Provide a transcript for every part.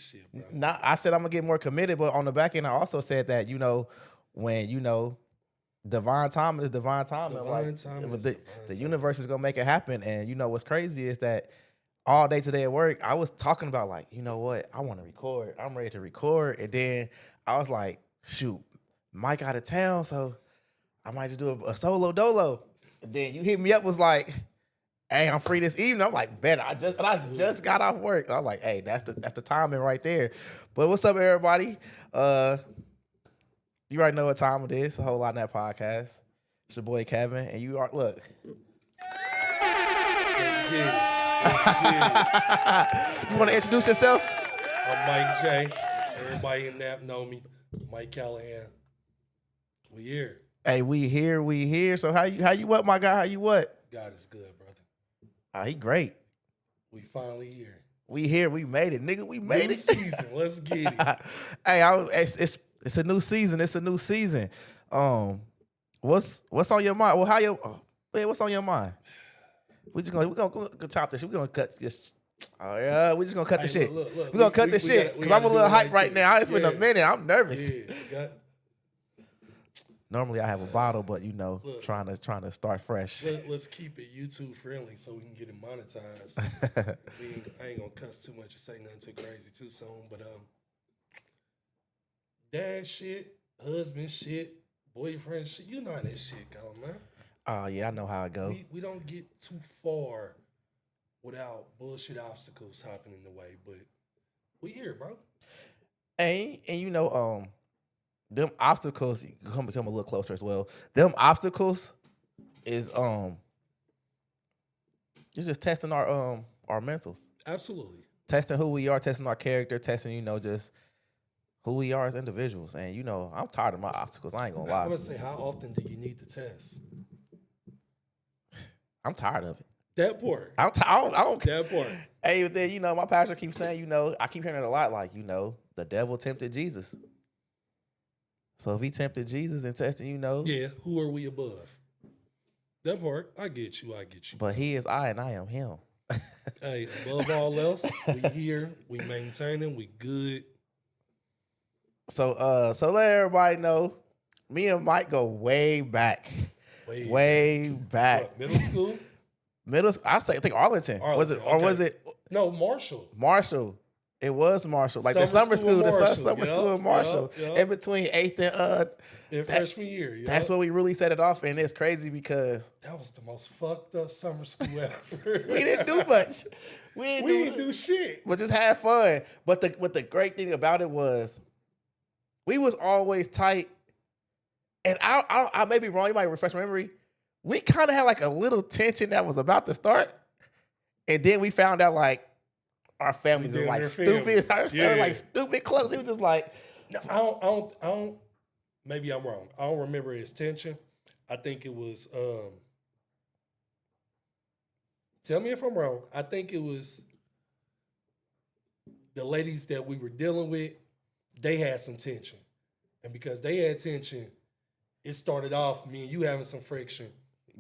this shit, bro. Not, I said I'm gonna get more committed, but on the back end, I also said that when divine timing is divine timing. Divine timing is the divine the timing. universe is gonna make it happen. And what's crazy is that all day today at work, I was talking about like, you know what, I want to record. I'm ready to record, and then I was like, shoot, Mike out of town, so I might just do a solo dolo. And then you hit me up, was like, hey, I'm free this evening. I'm like, bet I just got off work. I'm like, hey, that's the timing right there. But what's up, everybody? You already know what time it is. A whole lot in that podcast. It's your boy Kevin, and you are look. Let's get it. You want to introduce yourself? I'm Mike J. Everybody in Nap know me. Mike Callahan. We here. Hey, we here. So how you what, my guy? How you what? God is good, brother. He great. We finally here. We here. We made it, nigga. We made New it. season. Let's get it. Hey, it's a new season. It's a new season. What's on your mind? Well, what's on your mind? We gonna chop this shit. We gonna cut this. Oh yeah, we just gonna cut the shit. Look, we gonna cut this shit because I'm a little hyped right now. It's been a minute. I'm nervous. Yeah. Normally I have a bottle, but Look, trying to start fresh. Let's keep it YouTube friendly so we can get it monetized. I ain't gonna cuss too much or say nothing too crazy too soon, but dad shit, husband shit, boyfriend shit, you know how that shit go, man. Oh yeah, I know how it go. We don't get too far without bullshit obstacles happening in the way, but we here, bro. And them obstacles become a little closer as well. Them obstacles is it's just testing our mentals. Absolutely. Testing who we are, testing our character, testing, just who we are as individuals. And I'm tired of my obstacles. I ain't gonna lie. I'm gonna say, how often do you need to test? I'm tired of it. That part. I don't That part. Hey, then my pastor keeps saying, I keep hearing it a lot, like, the devil tempted Jesus. So if he tempted Jesus and testing, Yeah, who are we above? That part, I get you. But he is I and I am him. Hey, above all else, we here, we maintaining, we good. So let everybody know, me and Mike go way back. Way back. What, middle school? I think Arlington. Was it, or was it? No, Marshall. Marshall. It was Marshall. Like the summer school in Marshall. Yep. In between 8th and freshman year. Yep. That's when we really set it off, and it's crazy because that was the most fucked up summer school ever. we didn't do much. We didn't do shit. But just had fun. But the great thing about it was we was always tight. And I may be wrong, you might refresh my memory. We kind of had like a little tension that was about to start. And then we found out like our families are like stupid. Our families like stupid close. It was just like, no, I don't, maybe I'm wrong. I don't remember his tension. I think it was, tell me if I'm wrong. I think it was the ladies that we were dealing with, they had some tension. And because they had tension, it started off me and you having some friction.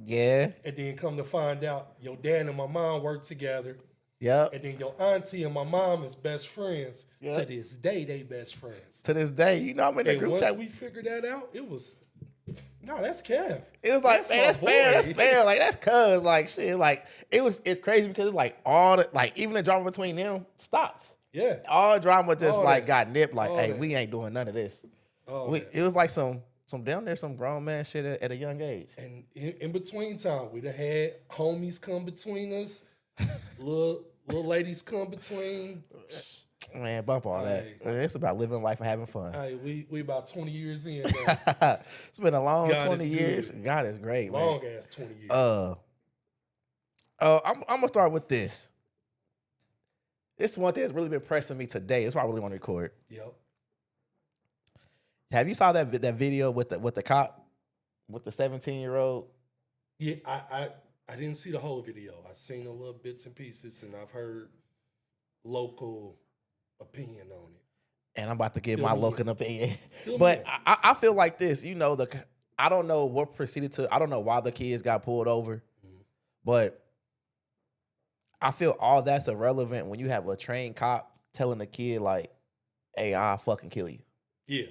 Yeah. And then come to find out, your dad and my mom work together. Yep. And then your auntie and my mom is best friends. Yep. To this day, they best friends. To this day, I'm in the group chat. Once we figured that out, it was, no, that's Kev. It was like, man, that's fair. Like, that's cuz, like, shit. Like, it's crazy because it's like all the, like, even the drama between them stopped. Yeah. All drama just all like that. got nipped. Like, all hey, that. we ain't doing none of this. It was like some down there, some grown man shit at a young age. And in between time, we'd have had homies come between us, little ladies come between. Man, bump all that. It's about living life and having fun. Hey, we about 20 years in now. It's been a long God 20 years. Good. God is great, man. Long ass 20 years. I'm gonna start with this. This one thing that's really been pressing me today. That's why I really want to record. Yep. Have you saw that video with the cop, with the 17-year-old? Yeah, I didn't see the whole video. I seen a little bits and pieces, and I've heard local opinion on it. And I'm about to give my local opinion. Fill but I feel like this, I don't know what proceeded to, I don't know why the kids got pulled over, but I feel all that's irrelevant when you have a trained cop telling the kid like, "Hey, I'll fucking kill you." Yeah.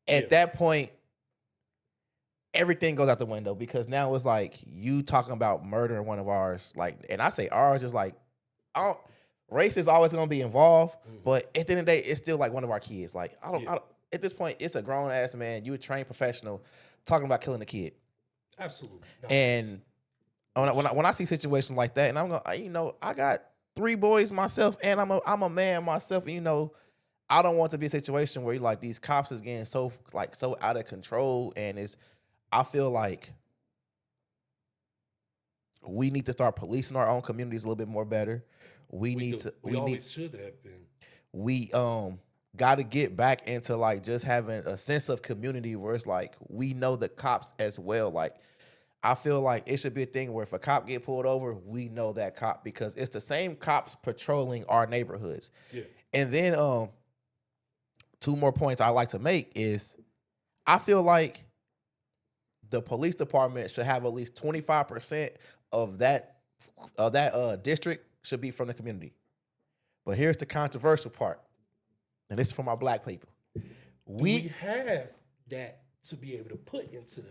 At that point, everything goes out the window because now it's like you talking about murdering one of ours. Like, and I say ours is like, I don't, race is always gonna be involved, but at the end of the day, it's still like one of our kids. Like, I don't at this point, it's a grown ass man. You a trained professional talking about killing a kid. Absolutely. No, And when I see situations like that, and I'm going, I got 3 boys myself, and I'm a man myself. And, I don't want to be a situation where like these cops is getting so out of control, and I feel like we need to start policing our own communities a little bit more better. We always should have been. We got to get back into like just having a sense of community where it's like we know the cops as well. Like, I feel like it should be a thing where if a cop get pulled over, we know that cop because it's the same cops patrolling our neighborhoods. Yeah. And then 2 more points I like to make is I feel like the police department should have at least 25% of that district should be from the community. But here's the controversial part, and this is for my black people. We have that to be able to put into the.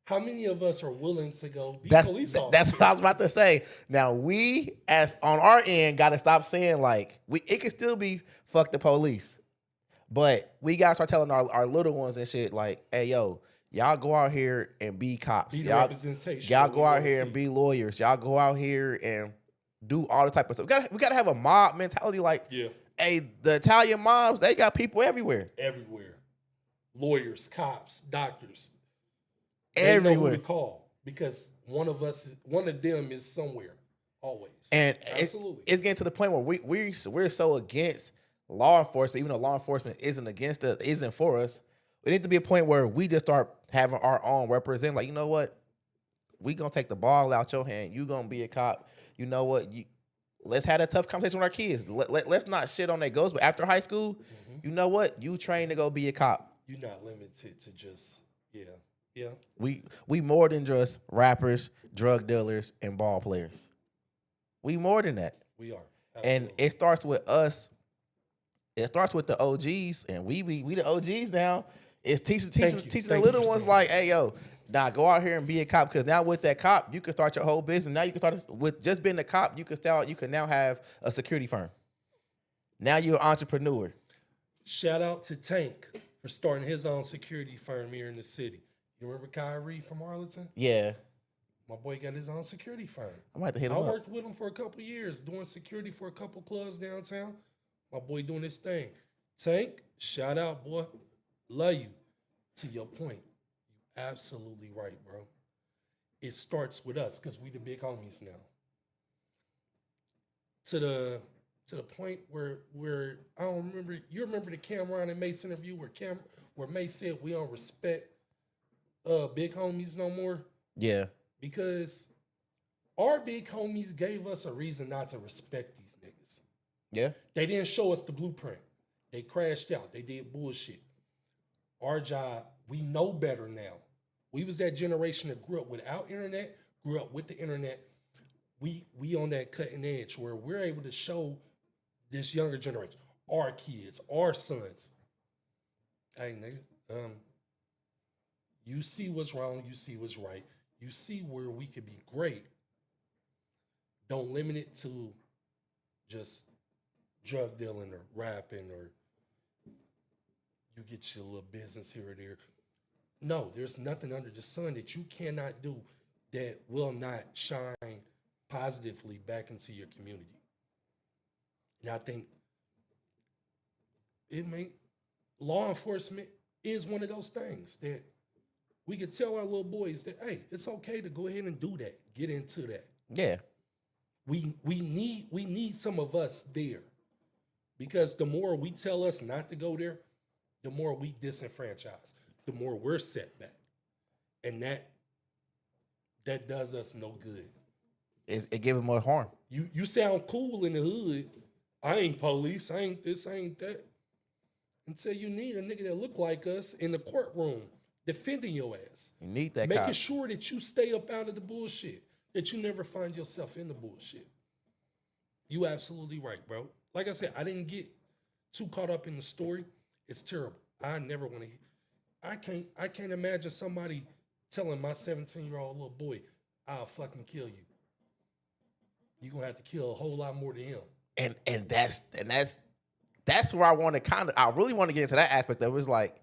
How many of us are willing to go be police officers? That's what I was about to say. Now we, as on our end, got to stop saying like it can still be fuck the police, but we got to start telling our little ones and shit like, hey yo, y'all go out here and be cops. Be the representation. Y'all go out here and be lawyers. Y'all go out here and do all the type of stuff. We gotta have a mob mentality. Like, hey, the Italian mobs, they got people everywhere. Everywhere, lawyers, cops, doctors. Everywhere. They know who to call because one of them is somewhere always. And absolutely, it's getting to the point where we're so against law enforcement, even though law enforcement isn't for us. We need to be a point where we just start having our own represent. Like, you know what? We gonna take the ball out your hand. You gonna be a cop. You know what? Let's have a tough conversation with our kids. Let's not shit on their goals. But after high school, you know what? You train to go be a cop. You're not limited to just Yeah. We more than just rappers, drug dealers, and ball players. We more than that. We are. Absolutely. And it starts with us. It starts with the OGs, and we the OGs now. It's teaching the little ones like, hey yo, now go out here and be a cop because now with that cop, you can start your whole business. Now you can start with just being a cop. You can now have a security firm. Now you're an entrepreneur. Shout out to Tank for starting his own security firm here in the city. You remember Kyrie from Arlington? Yeah. My boy got his own security firm. I might have to hit him up. I worked with him for a couple of years, doing security for a couple clubs downtown. My boy doing his thing. Tank, shout out, boy. Love you. To your point, you absolutely right, bro. It starts with us because we the big homies now. To the point where I don't remember. You remember the Cameron and Mace interview where Mace said we don't respect big homies no more? Yeah. Because our big homies gave us a reason not to respect these niggas. Yeah. They didn't show us the blueprint. They crashed out. They did bullshit. Our job, we know better now. We was that generation that grew up without internet, grew up with the internet. We on that cutting edge where we're able to show this younger generation, our kids, our sons. Hey, nigga, you see what's wrong, you see what's right. You see where we could be great. Don't limit it to just drug dealing or rapping or you get your little business here or there. No, there's nothing under the sun that you cannot do that will not shine positively back into your community. And I think law enforcement is one of those things that we could tell our little boys that, hey, it's okay to go ahead and do that. Get into that. Yeah. We need some of us there. Because the more we tell us not to go there, the more we disenfranchise, the more we're set back. And that does us no good. It gives more harm. You sound cool in the hood. I ain't police. I ain't this, I ain't that. Until you need a nigga that look like us in the courtroom defending your ass. You need that Making cop. sure that you stay up out of the bullshit, that you never find yourself in the bullshit. You absolutely right, bro. like I said, I didn't get too caught up in the story. It's terrible. I never want to. I can't imagine somebody telling my 17-year-old little boy, "I'll fucking kill you." You're gonna have to kill a whole lot more than him. And that's where I really want to get into that aspect of it. It's like,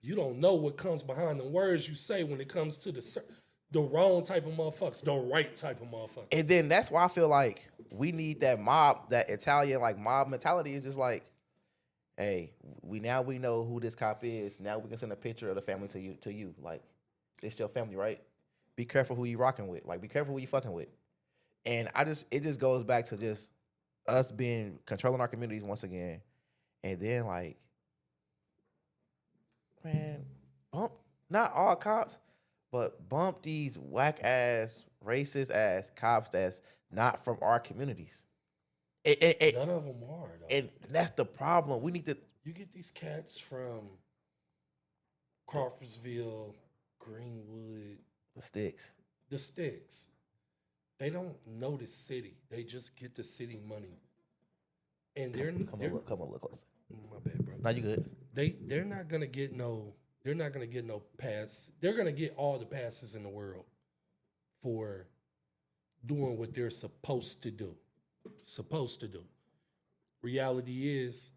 You don't know what comes behind the words you say when it comes to the wrong type of motherfuckers, the right type of motherfuckers. and then that's why I feel like we need that mob, that Italian like mob mentality. Is just like, hey, we know who this cop is. Now we can send a picture of the family to you. Like, it's your family, right? Be careful who you rocking with. Like, be careful who you fucking with. And it just goes back to just us controlling our communities once again. And then like, man, bump not all cops, but bump these whack ass, racist ass cops that's not from our communities. None of them are, though. And that's the problem. We need to. You get these cats from Crawfordsville, Greenwood, The sticks. the sticks. They don't know the city. They just get the city money. And they're Come on, look closer. my bad, bro. No, you good. They're not gonna get no pass. They're gonna get all the passes in the world for doing what they're supposed to do. Supposed to do. Reality is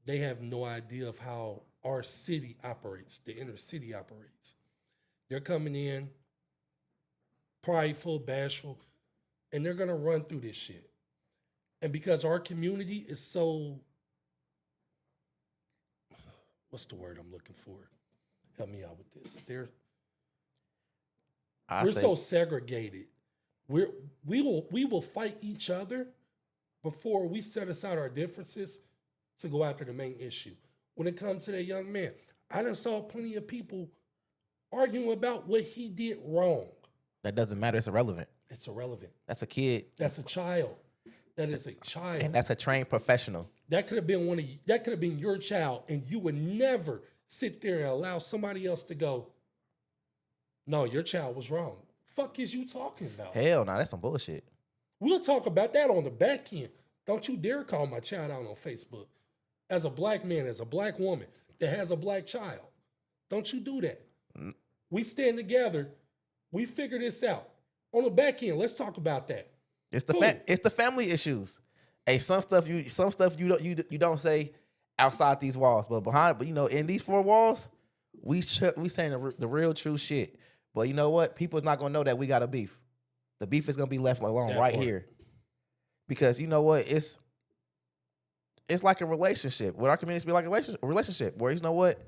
they have no idea of how our city operates, the inner city operates. They're coming in prideful, bashful, and they're gonna run through this shit. And because our community is so, what's the word I'm looking for? Help me out with this. We're so segregated. We will fight each other before we set aside our differences to go after the main issue. When it comes to that young man, I done saw plenty of people arguing about what he did wrong. That doesn't matter. It's irrelevant. It's irrelevant. That's a kid. That's a child. That is a child. And that's a trained professional. That could have been that could have been your child, and you would never sit there and allow somebody else to go, no, your child was wrong. Fuck is you talking about? Hell no, that's some bullshit. We'll talk about that on the back end. Don't you dare call my child out on Facebook. As a black man, as a black woman that has a black child. Don't you do that. We stand together. We figure this out. On the back end, let's talk about that. It's the family issues. Hey, some stuff you don't say outside these walls, but in these four walls, we saying the real true shit. But you know what? People's not gonna know that we got a beef. The beef is gonna be left alone here, because you know what? It's like a relationship. With our community, be like a relationship where you know what?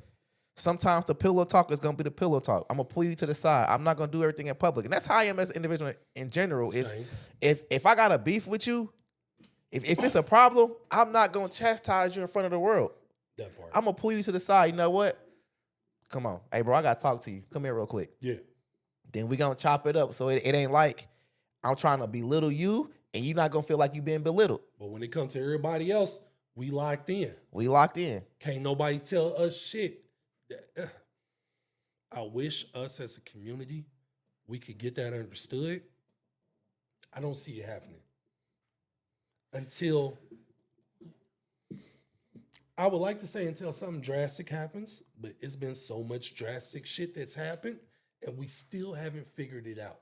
Sometimes the pillow talk is gonna be the pillow talk. I'm gonna pull you to the side. I'm not gonna do everything in public, and that's how I am as an individual in general. Is if I got a beef with you, if it's a problem, I'm not gonna chastise you in front of the world. That part. I'm gonna pull you to the side. You know what? Come on, hey bro, I gotta talk to you. Come here real quick. Yeah. Then we gonna chop it up, so it ain't like I'm trying to belittle you, and you're not gonna feel like you being belittled. But when it comes to everybody else, we locked in. Can't nobody tell us shit. I wish us as a community, we could get that understood. I don't see it happening. Until, I would like to say until something drastic happens, but it's been so much drastic shit that's happened, and we still haven't figured it out.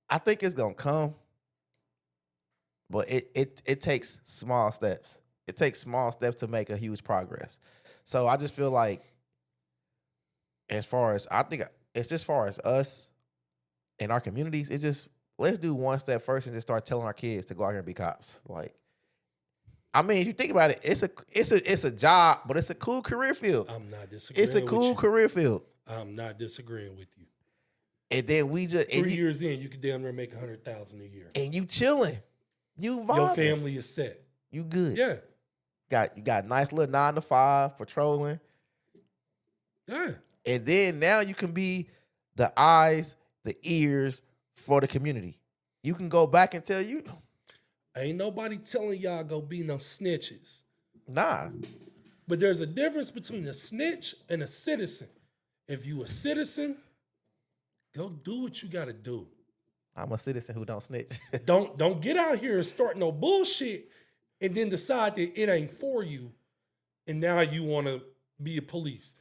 I think it's gonna come, but it takes small steps. It takes small steps to make a huge progress. So I just feel like, as far as us and our communities, it's just let's do one step first and just start telling our kids to go out here and be cops. Like, I mean, if you think about it, it's a job, but it's a cool career field. I'm not disagreeing. It's a cool career field. I'm not disagreeing with you. And then we just 3 years in, you could damn near make $100,000 a year. And you chilling, you vibing. Your family is set. You good. Yeah. You got a nice little 9 to 5 patrolling. Yeah. And then now you can be the eyes, the ears for the community. You can go back and tell you. Ain't nobody telling y'all go be no snitches. Nah. But there's a difference between a snitch and a citizen. If you a citizen, go do what you got to do. I'm a citizen who don't snitch. Don't get out here and start no bullshit and then decide that it ain't for you and now you want to be a police.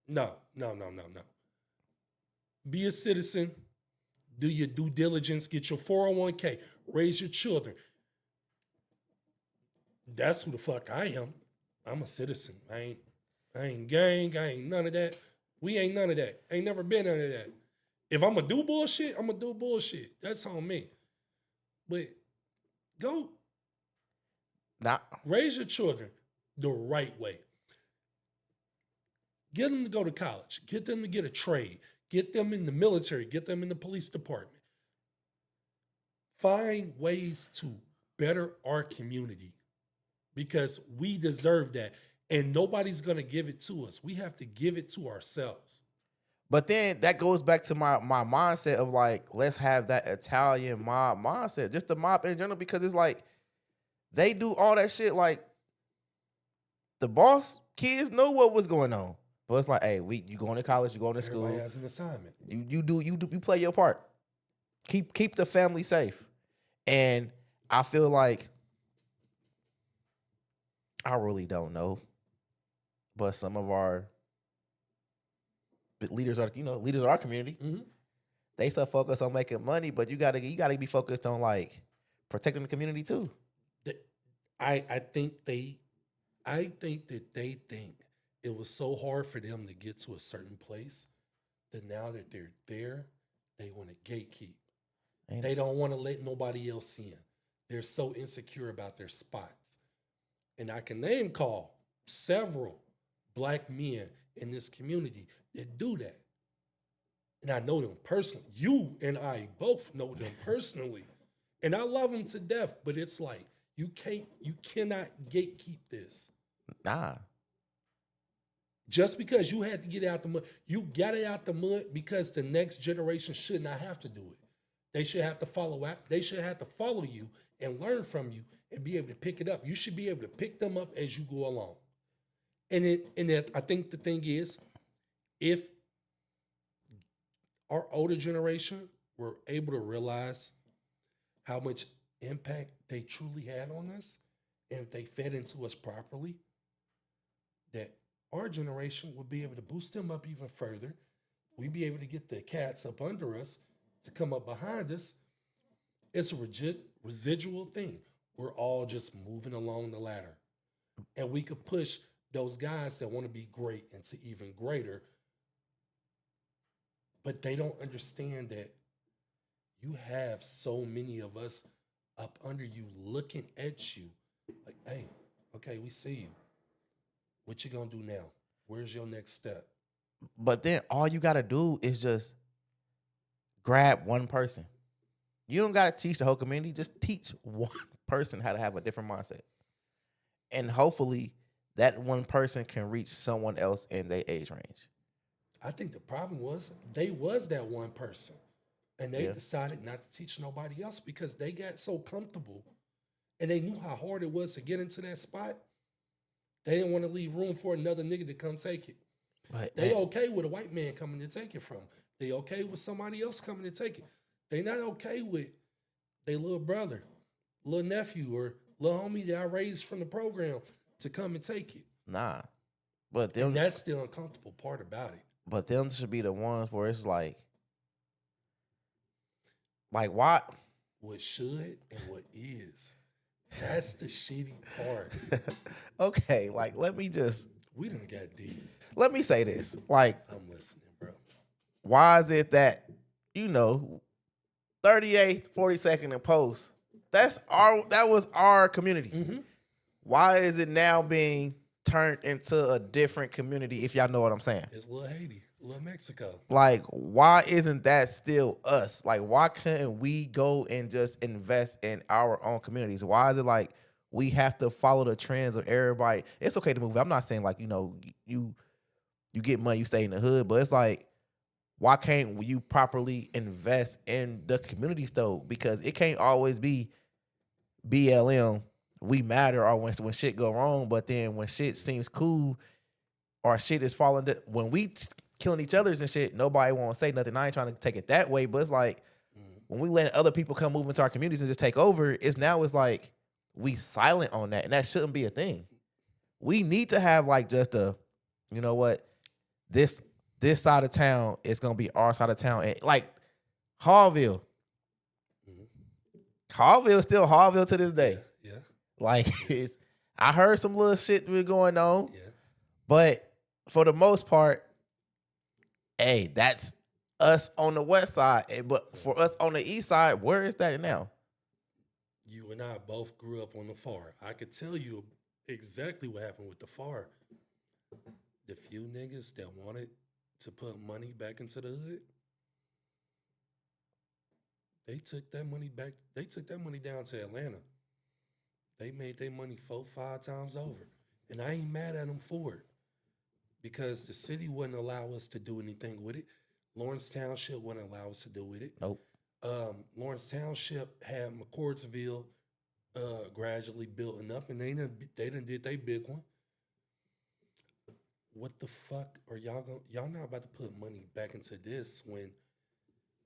No. Be a citizen, do your due diligence, get your 401k, raise your children. That's who the fuck I am. I'm a citizen. I ain't gang, I ain't none of that. We ain't none of that. Ain't never been none of that. If I'm gonna do bullshit, I'm gonna do bullshit. That's on me. But go Nah, raise your children the right way. Get them to go to college. Get them to get a trade. Get them in the military. Get them in the police department. Find ways to better our community because we deserve that. And nobody's going to give it to us. We have to give it to ourselves. but then that goes back to my mindset of like, let's have that Italian mob mindset, just the mob in general, because it's like they do all that shit. Like the boss kids know what was going on, but it's like, hey, you going to college, you going to school. Everybody has an assignment. You play your part. Keep the family safe. And I feel like I really don't know, but some of our leaders are, leaders of our community. Mm-hmm. They so focused on making money, but you gotta be focused on like protecting the community too. I think that they think it was so hard for them to get to a certain place that now that they're there, they want to gatekeep. They don't want to let nobody else in. They're so insecure about their spots. And I can name call several black men in this community that do that. And I know them personally. You and I both know them personally. And I love them to death, but it's like you cannot gatekeep this. Nah. Just because you had to get out the mud, you got it out the mud because the next generation should not have to do it. They should have to follow out. They should have to follow you and learn from you and be able to pick it up. You should be able to pick them up as you go along. And I think the thing is, if our older generation were able to realize how much impact they truly had on us, and if they fed into us properly, that our generation would be able to boost them up even further. We'd be able to get the cats up under us to come up behind us. It's a residual thing. We're all just moving along the ladder. And we could push those guys that want to be great into even greater. But they don't understand that you have so many of us up under you looking at you like, hey, okay, we see you. What you gonna do now? Where's your next step? But then all you gotta do is just grab one person. You don't gotta teach the whole community. Just teach one person how to have a different mindset. And hopefully that one person can reach someone else in their age range. I think the problem was they was that one person. And they Yeah. decided not to teach nobody else because they got so comfortable and they knew how hard it was to get into that spot. They didn't want to leave room for another nigga to come take it. But They okay with a white man coming to take it from. They okay with somebody else coming to take it. They not okay with their little brother, little nephew, or little homie that I raised from the program to come and take it. nah. But And them that's the uncomfortable part about it. but them should be the ones where it's like why? What should and what is. That's the shitty part. Okay, like let me Got deep. let me say this. Like, I'm listening, bro. why is it that 38th, 42nd and post, that was our community. Mm-hmm. Why is it now being turned into a different community, if y'all know what I'm saying? It's little Haiti, little Mexico. Like, why isn't that still us? Like, why couldn't we go and just invest in our own communities? Why is it like we have to follow the trends of everybody? It's okay to move. I'm not saying like, you get money, you stay in the hood, but it's like, why can't you properly invest in the communities though? Because it can't always be BLM, we matter, or when shit go wrong, but then when shit seems cool or shit is falling, when we killing each other's and shit, nobody won't say nothing. I ain't trying to take it that way, but it's like, when we let other people come move into our communities and just take over, it's like we silent on that, and that shouldn't be a thing. We need to have like just a, you know what, this side of town is gonna be our side of town, and like Hallville, Hallville still Hallville to this day. Yeah. Like it's, I heard some little shit was going on, Yeah. but for the most part, hey, that's us on the west side. But for us on the east side, where is that now? You and I both grew up on the FAR. I could tell you exactly what happened with the FAR. The few niggas that wanted to put money back into the hood, they took that money back. They took that money down to Atlanta. They made their money 4-5 times over. And I ain't mad at them for it because the city wouldn't allow us to do anything with it. Lawrence Township wouldn't allow us to do with it. Nope. Lawrence Township had McCordsville gradually building up, and they done did they big one. What the fuck are y'all not about to put money back into this when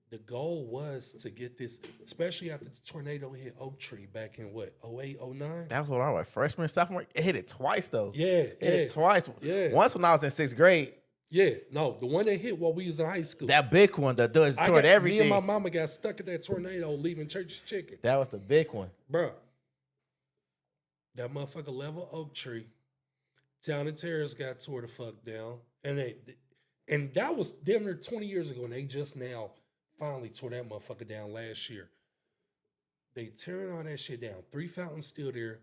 the goal was to get this, especially after the tornado hit Oak Tree back in what, 08, 09? That was what I was freshman, sophomore. It hit it twice though. Yeah, It hit it twice. Yeah. Once when I was in 6th grade. Yeah, no, the one that hit while we was in high school. That big one that does toward everything. Me and my mama got stuck at that tornado leaving Church's Chicken. That was the big one. Bro, that motherfucker level Oak Tree. Town and Terrace got tore the fuck down. And that was damn near 20 years ago, and they just now finally tore that motherfucker down last year. They tearing all that shit down. 3 Fountains still there.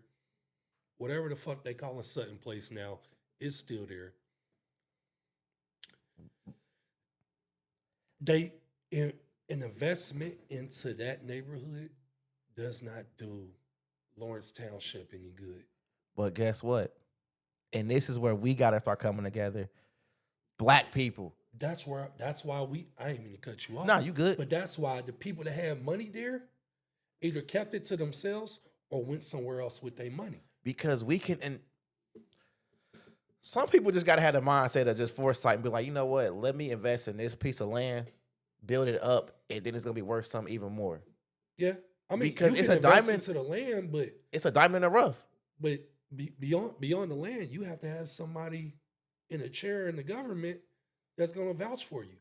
Whatever the fuck they call it Sutton Place now is still there. An investment into that neighborhood does not do Lawrence Township any good. But guess what? And this is where we gotta start coming together. Black people. That's why I ain't mean to cut you off. Nah, you good. But that's why the people that have money there either kept it to themselves or went somewhere else with their money. Because we can, and some people just gotta have the mindset of just foresight and be like, you know what? Let me invest in this piece of land, build it up, and then it's gonna be worth something even more. Yeah, I mean, because you it's can a invest diamond into the land, but it's a diamond in the rough. But beyond the land, you have to have somebody in a chair in the government that's gonna vouch for you.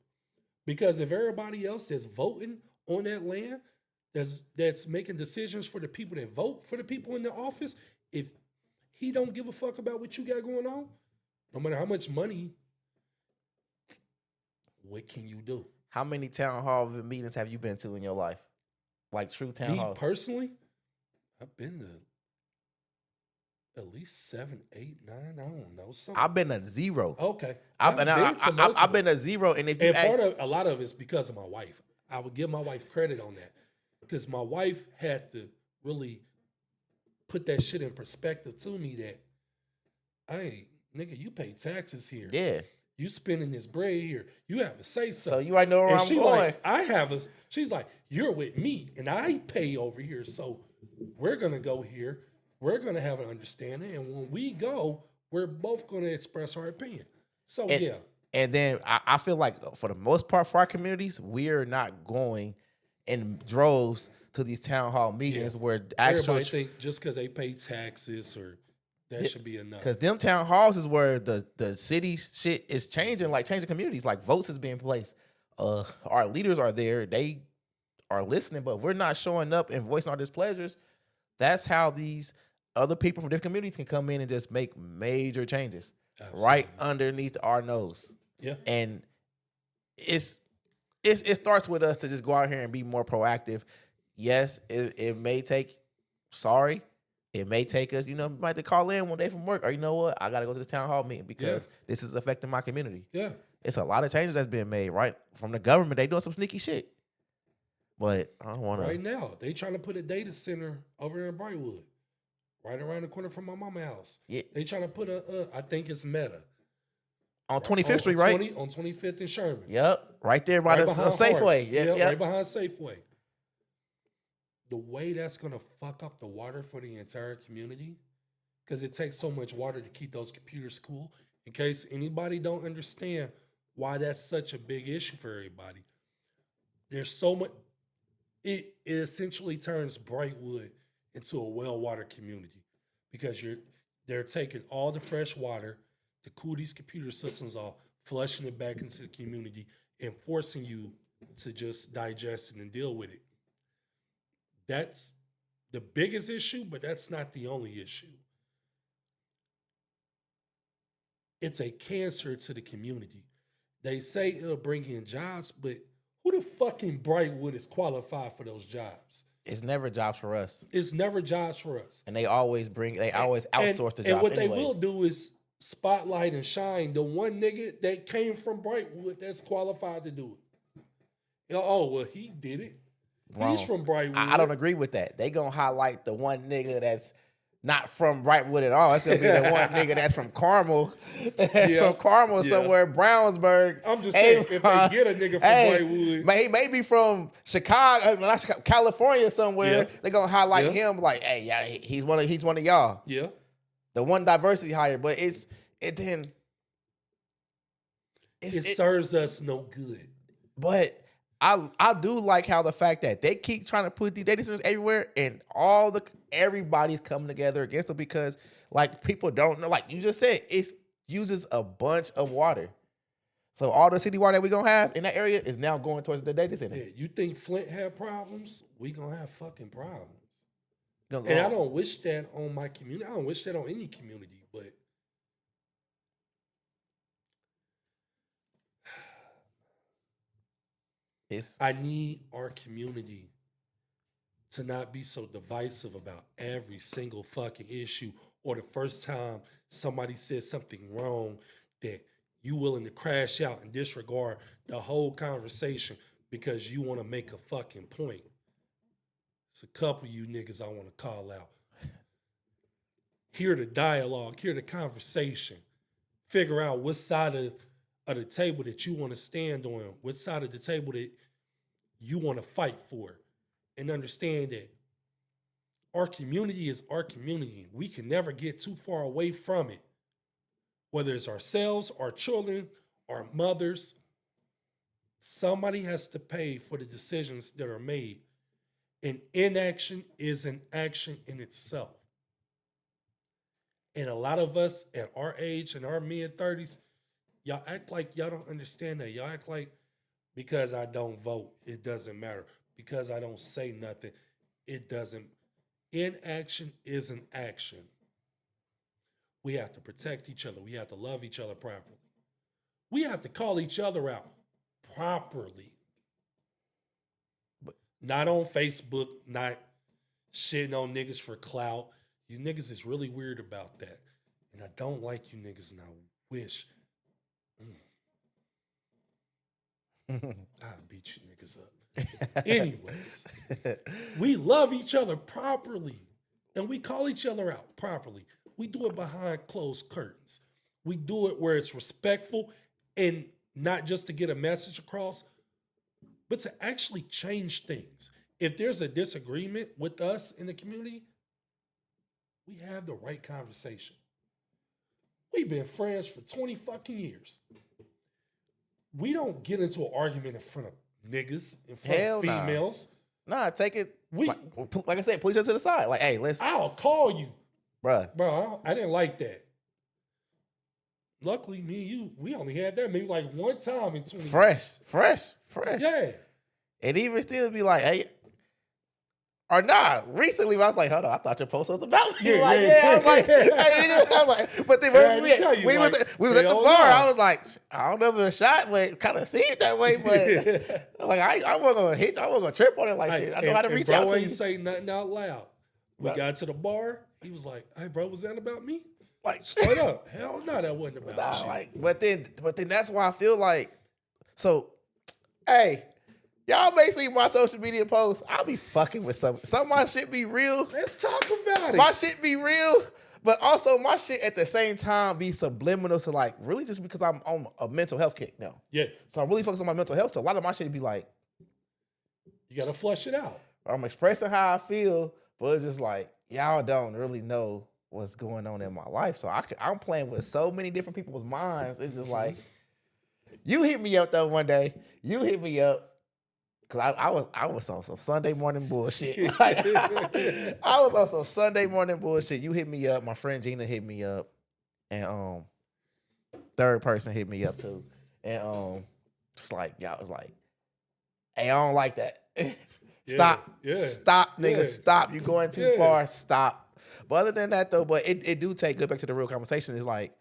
Because if everybody else that's voting on that land, that's making decisions for the people that vote for the people in the office, if he don't give a fuck about what you got going on, no matter how much money, what can you do? How many town hall meetings have you been to in your life? Like true town halls? Me personally, I've been to at least 7, 8, 9. I don't know. Something. I've been to 0. Okay. I've been to 0. And if you and a lot of it's because of my wife. I would give my wife credit on that. Because my wife had to really put that shit in perspective to me that, hey, nigga, you pay taxes here. Yeah. You spending this bread here. You have to say something. So you already know where and I'm she going. Like, she's like, you're with me and I pay over here. So we're going to go here. We're going to have an understanding. And when we go, we're both going to express our opinion. So, yeah. And then I feel like for the most part for our communities, we're not going in droves to these town hall meetings where everybody think just because they pay taxes or that should be enough. Because them town halls is where the city shit is changing communities. Like votes is being placed. Our leaders are there. They are listening, but we're not showing up and voicing our displeasures. That's how these other people from different communities can come in and just make major changes. Absolutely. Right underneath our nose. Yeah. And it starts with us to just go out here and be more proactive. Yes, it may take, it may take us, might have to call in one day from work, or you know what, I got to go to this town hall meeting because this is affecting my community. Yeah. It's a lot of changes that's being made, right? From the government, they doing some sneaky shit. But I don't want to. Right now, they trying to put a data center over in Brightwood, right around the corner from my mama's house. Yeah. They trying to put I think it's Meta. On 25th Street, right? On 25th and Sherman. Yep. Right there by the Safeway. Yep. Right behind Safeway. The way that's going to fuck up the water for the entire community, because it takes so much water to keep those computers cool. In case anybody don't understand why that's such a big issue for everybody. There's so much. it essentially turns Brightwood into a well-watered community because they're taking all the fresh water to cool these computer systems off, flushing it back into the community, and forcing you to just digest it and deal with it. That's the biggest issue, but that's not the only issue. It's a cancer to the community. They say it'll bring in jobs, but who the fucking Brightwood is qualified for those jobs? It's never jobs for us. It's never jobs for us. And they always outsource the jobs. And what anyway. they will do is spotlight and shine the one nigga that came from Brightwood that's qualified to do it. Oh, well, he did it. Wrong. He's from Brightwood. I don't agree with that. They gonna highlight the one nigga that's not from Brightwood at all. It's gonna be the one nigga that's from Carmel, from Carmel somewhere, Brownsburg. I'm just saying, if they get a nigga from Brightwood, he may be from Chicago, not Chicago, California somewhere. They gonna highlight him like, hey, yeah, he's one of y'all. Yeah, the one diversity hire, but it serves us no good. But I do like how the fact that they keep trying to put these data centers everywhere, and everybody's coming together against them because like people don't know, like you just said, it uses a bunch of water. So all the city water that we're gonna have in that area is now going towards the data center. Yeah, you think Flint had problems? We gonna have fucking problems. No, and I don't wish that on my community. I don't wish that on any community, but I need our community to not be so divisive about every single fucking issue, or the first time somebody says something wrong that you willing to crash out and disregard the whole conversation because you want to make a fucking point. It's a couple of you niggas I want to call out. Hear the dialogue, hear the conversation, figure out what side of the table that you want to stand on, what side of the table that you want to fight for, and understand that our community is our community. We can never get too far away from it, whether it's ourselves, our children, our mothers. Somebody has to pay for the decisions that are made, and inaction is an action in itself. And a lot of us at our age, in our mid-30s, y'all act like y'all don't understand that. Y'all act like because I don't vote, it doesn't matter. Because I don't say nothing, it doesn't. Inaction is an action. We have to protect each other. We have to love each other properly. We have to call each other out properly. But not on Facebook, not shitting on niggas for clout. You niggas is really weird about that. And I don't like you niggas, and I wish I'll beat you niggas up. Anyways, we love each other properly, and we call each other out properly. We do it behind closed curtains. We do it where it's respectful, and not just to get a message across, but to actually change things. If there's a disagreement with us in the community, we have the right conversation. We've been friends for 20 fucking years. We don't get into an argument in front of niggas, in front of females. Nah, take it. Like I said, push it to the side. Like, hey, listen. I'll call you. Bruh. Bro, I didn't like that. Luckily, me and you, we only had that maybe like one time in 20 years. Fresh. Yeah. And even still be like, hey, or nah. Recently, I was like, hold on, I thought your post was about me. I was like, but then we was at the bar. I was like, I don't know if it was a shot, but kind of see it that way. But like, I wasn't gonna hit, I wasn't gonna trip on it like shit. I know how to reach out to you. Bro ain't say nothing out loud. We got to the bar. He was like, hey, bro, was that about me? Like, straight up, hell no, that wasn't about you. Like, but then that's why I feel like, so, hey. Y'all may see my social media posts. I'll be fucking with some of my shit be real. Let's talk about it. My shit be real, but also my shit at the same time be subliminal to like really just because I'm on a mental health kick now. Yeah. So I'm really focused on my mental health. So a lot of my shit be like, you gotta flush it out. I'm expressing how I feel, but it's just like y'all don't really know what's going on in my life. So I'm playing with so many different people's minds. It's just like you hit me up though one day. You hit me up. Cause I was on some Sunday morning bullshit. Like, I was on some Sunday morning bullshit. You hit me up. My friend Gina hit me up, and third person hit me up too, and just like y'all was like, hey, I don't like that. Stop, stop, nigga, stop. You going too far. Stop. But other than that though, but it do take good back to the real conversation. Is like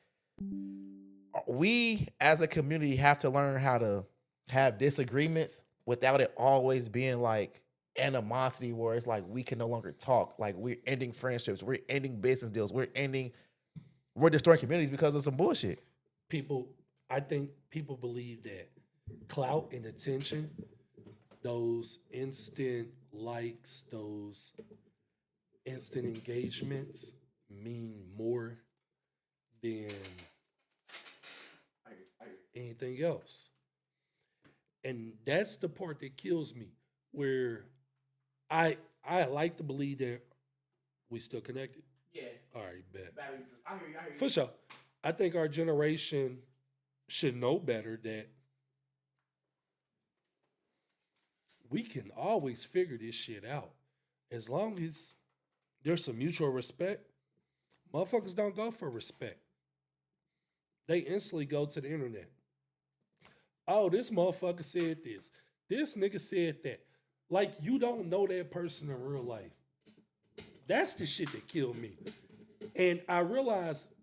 we as a community have to learn how to have disagreements without it always being like animosity where it's like we can no longer talk. Like we're ending friendships, we're ending business deals, we're destroying communities because of some bullshit. I think people believe that clout and attention, those instant likes, those instant engagements mean more than anything else. And that's the part that kills me, where I like to believe that we still connected. Yeah. All right, bet. I hear you. For sure. I think our generation should know better that we can always figure this shit out. As long as there's some mutual respect, motherfuckers don't go for respect. They instantly go to the internet. Oh, this motherfucker said this. This nigga said that. Like, you don't know that person in real life. That's the shit that killed me. And I realized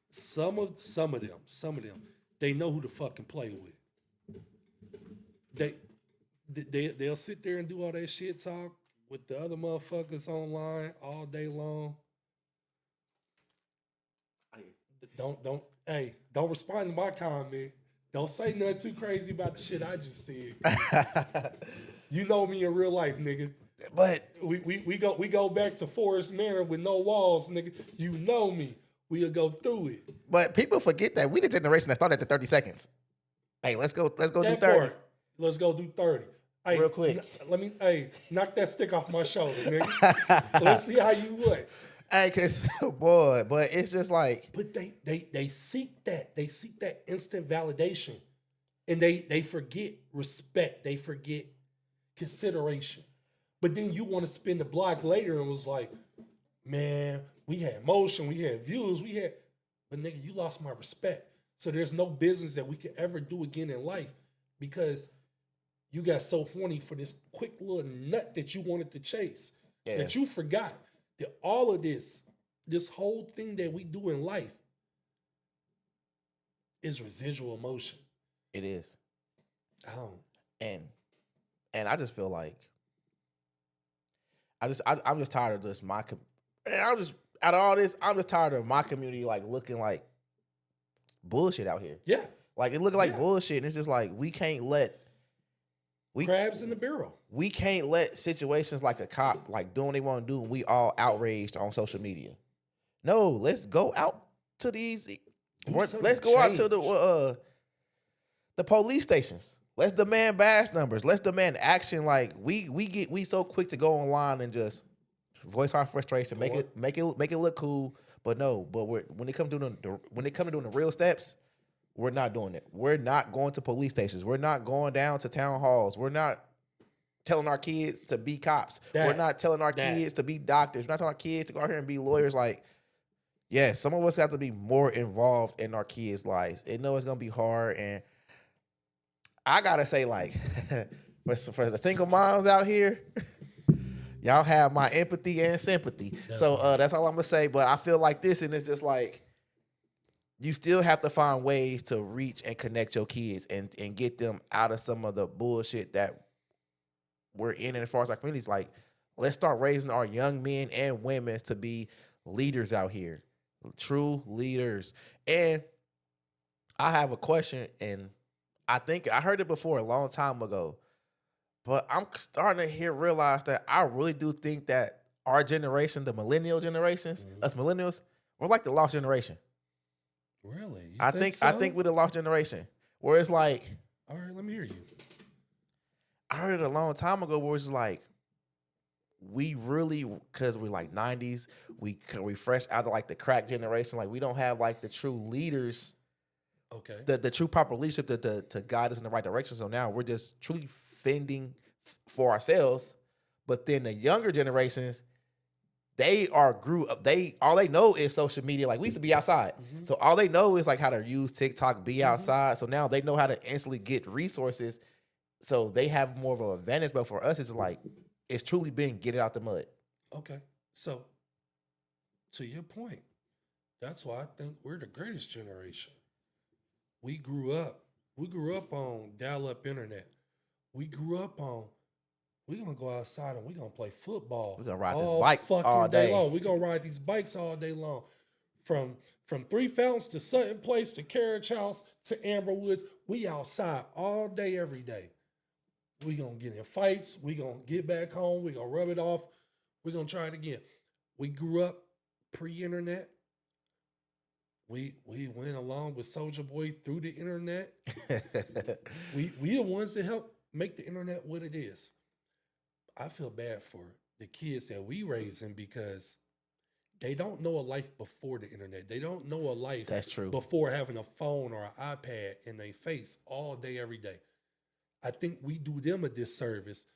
some of them, they know who to fucking play with. They'll sit there and do all that shit talk with the other motherfuckers online all day long. Don't respond to my comment. Don't say nothing too crazy about the shit I just said. You know me in real life, nigga. But we go back to Forest Manor with no walls, nigga. You know me. We'll go through it. But people forget that we the generation that started at the 30 seconds. Hey, let's go do 30. Part, let's go do 30. Hey, real quick. Knock that stick off my shoulder, nigga. Let's see how you would. Hey, cause boy, but it's just like. But they seek that. They seek that instant validation. And they forget respect. They forget consideration. But then you want to spin the block later and was like, man, we had motion, we had views, but nigga, you lost my respect. So there's no business that we could ever do again in life because you got so horny for this quick little nut that you wanted to chase that you forgot that all of this whole thing that we do in life is residual emotion. It is. And I just feel like I'm just tired of this. Out of all this, I'm just tired of my community like looking like bullshit out here. Yeah. Like it looking like bullshit. And it's just like we can't let crabs in the barrel. We can't let situations like a cop like doing what they want to do and we all outraged on social media. No, let's go out to these. Let's go out to the police stations. Let's demand badge numbers. Let's demand action. Like we so quick to go online and just voice our frustration, make it look cool. But no, when it comes to doing the real steps, we're not doing it. We're not going to police stations. We're not going down to town halls. We're not telling our kids to be cops. We're not telling our kids to be doctors. We're not telling our kids to go out here and be lawyers. Like, yeah, some of us have to be more involved in our kids' lives. I know it's gonna be hard, and I gotta say, like, for the single moms out here, y'all have my empathy and sympathy. Definitely. So that's all I'm gonna say. But I feel like this, and it's just like you still have to find ways to reach and connect your kids and get them out of some of the bullshit that we're in. And as far as our communities, like, let's start raising our young men and women to be leaders out here, true leaders. And I have a question, and I think I heard it before a long time ago, but I'm starting to realize that I really do think that our generation, the millennial generations, us millennials, we're like the lost generation. Really? I think we're the lost generation. Where it's like, all right, let me hear you. I heard it a long time ago where it's like, we really, because we're like 90s, we fresh out of like the crack generation. Like we don't have like the true leaders. Okay. The true proper leadership to guide us in the right direction. So now we're just truly for ourselves. But then the younger generations, grew up. All they know is social media. Like we used to be outside, so all they know is like how to use TikTok, be outside. So now they know how to instantly get resources. So they have more of an advantage. But for us, it's like it's truly been get it out the mud. Okay. So, to your point, that's why I think we're the greatest generation. We grew up. We grew up on dial-up internet. We grew up on. We're gonna go outside and we're gonna play football. We're gonna ride this all bike fucking all day day. long. We're gonna ride these bikes all day long. From Three Fountains to Sutton Place to Carriage House to Amber Woods. We outside all day, every day. We gonna get in fights. We gonna get back home. We gonna rub it off. We gonna try it again. We grew up pre-internet. We went along with Soldier Boy through the internet. We the ones that helped make the internet what it is. I feel bad for the kids that we raising because they don't know a life before the internet. They don't know a life That's true. before having a phone or an iPad in their face all day, every day. I think we do them a disservice,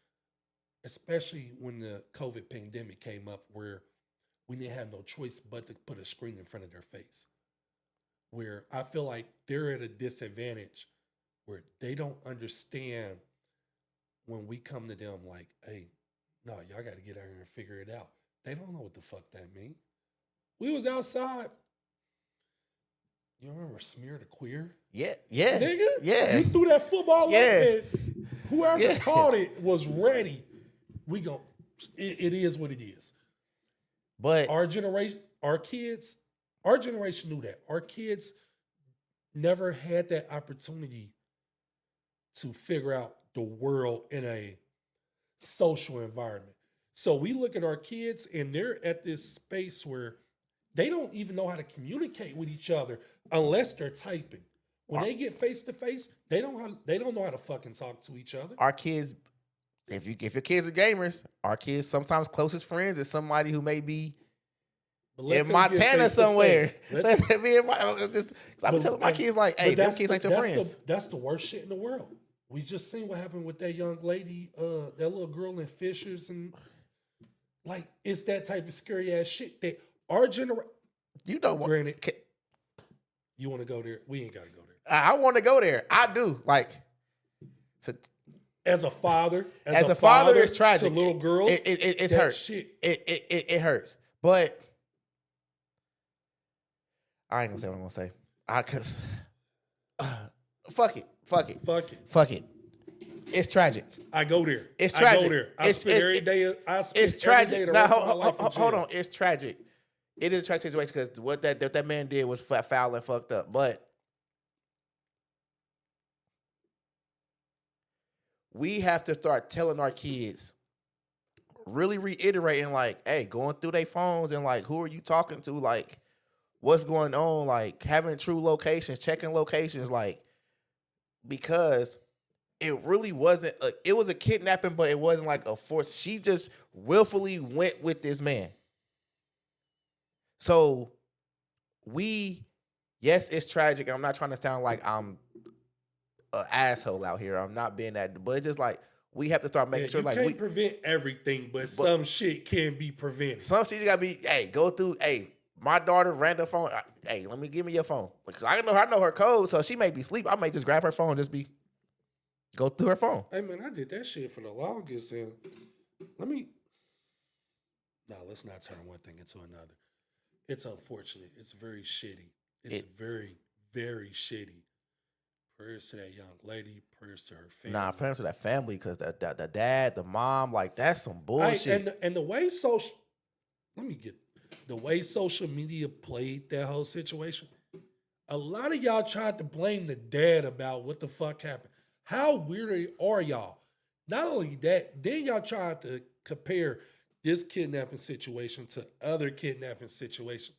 especially when the COVID pandemic came up where we didn't have no choice but to put a screen in front of their face. Where I feel like they're at a disadvantage where they don't understand when we come to them like, hey, no, y'all got to get out here and figure it out. They don't know what the fuck that mean. We was outside. You remember Smear the Queer? Yeah. Nigga? Yeah. You threw that football up and whoever Yeah. caught it was ready. It is what it is. But Our generation knew that. Our kids never had that opportunity to figure out the world in a social environment. So we look at our kids and they're at this space where they don't even know how to communicate with each other unless they're typing. When they get face to face, they don't know how to fucking talk to each other. our kids, if your kids are gamers, our kids sometimes closest friends is somebody who may be But let in them get Montana face to somewhere. face. Let them be in Cause I be telling my kids like, hey, them kids ain't your friends. That's the worst shit in the world. We just seen what happened with that young lady, that little girl in Fishers, and like it's that type of scary ass shit that our generation. You know what? Granted, you want to go there? We ain't got to go there. I want to go there. I do. Like, As a father, as a father, it's tragic. To little girls, it's that hurt. shit. It hurts. But I ain't gonna say what I'm gonna say. Cause fuck it. It's tragic. I go there. It's tragic. I go there. I spend every day. I spend It's tragic. every day the Now, rest of my life in jail. hold on. It's tragic. It is a tragic situation because what that man did was foul and fucked up. But we have to start telling our kids, really reiterating, like, hey, going through their phones and like, who are you talking to? Like, what's going on? Like, having true locations, checking locations, like, because it really wasn't. It was a kidnapping, but it wasn't like a force. She just willfully went with this man. So yes, it's tragic. I'm not trying to sound like I'm an asshole out here. I'm not being that, but it's just like we have to start making sure. You Like can't prevent everything, but some shit can be prevented. Some shit you gotta be. Hey, go through. Hey, my daughter random phone. Hey, give me your phone because I know her code, so she may be asleep. I may just grab her phone, go through her phone. Hey man, I did that shit for the longest, and let's not turn one thing into another. It's unfortunate. It's very shitty. It's very, very shitty. Prayers to that young lady. Prayers to her family. Nah, prayers to that family because the dad, the mom, like that's some bullshit. And the way the way social media played that whole situation. A lot of y'all tried to blame the dad about what the fuck happened. How weird are y'all? Not only that, then y'all tried to compare this kidnapping situation to other kidnapping situations.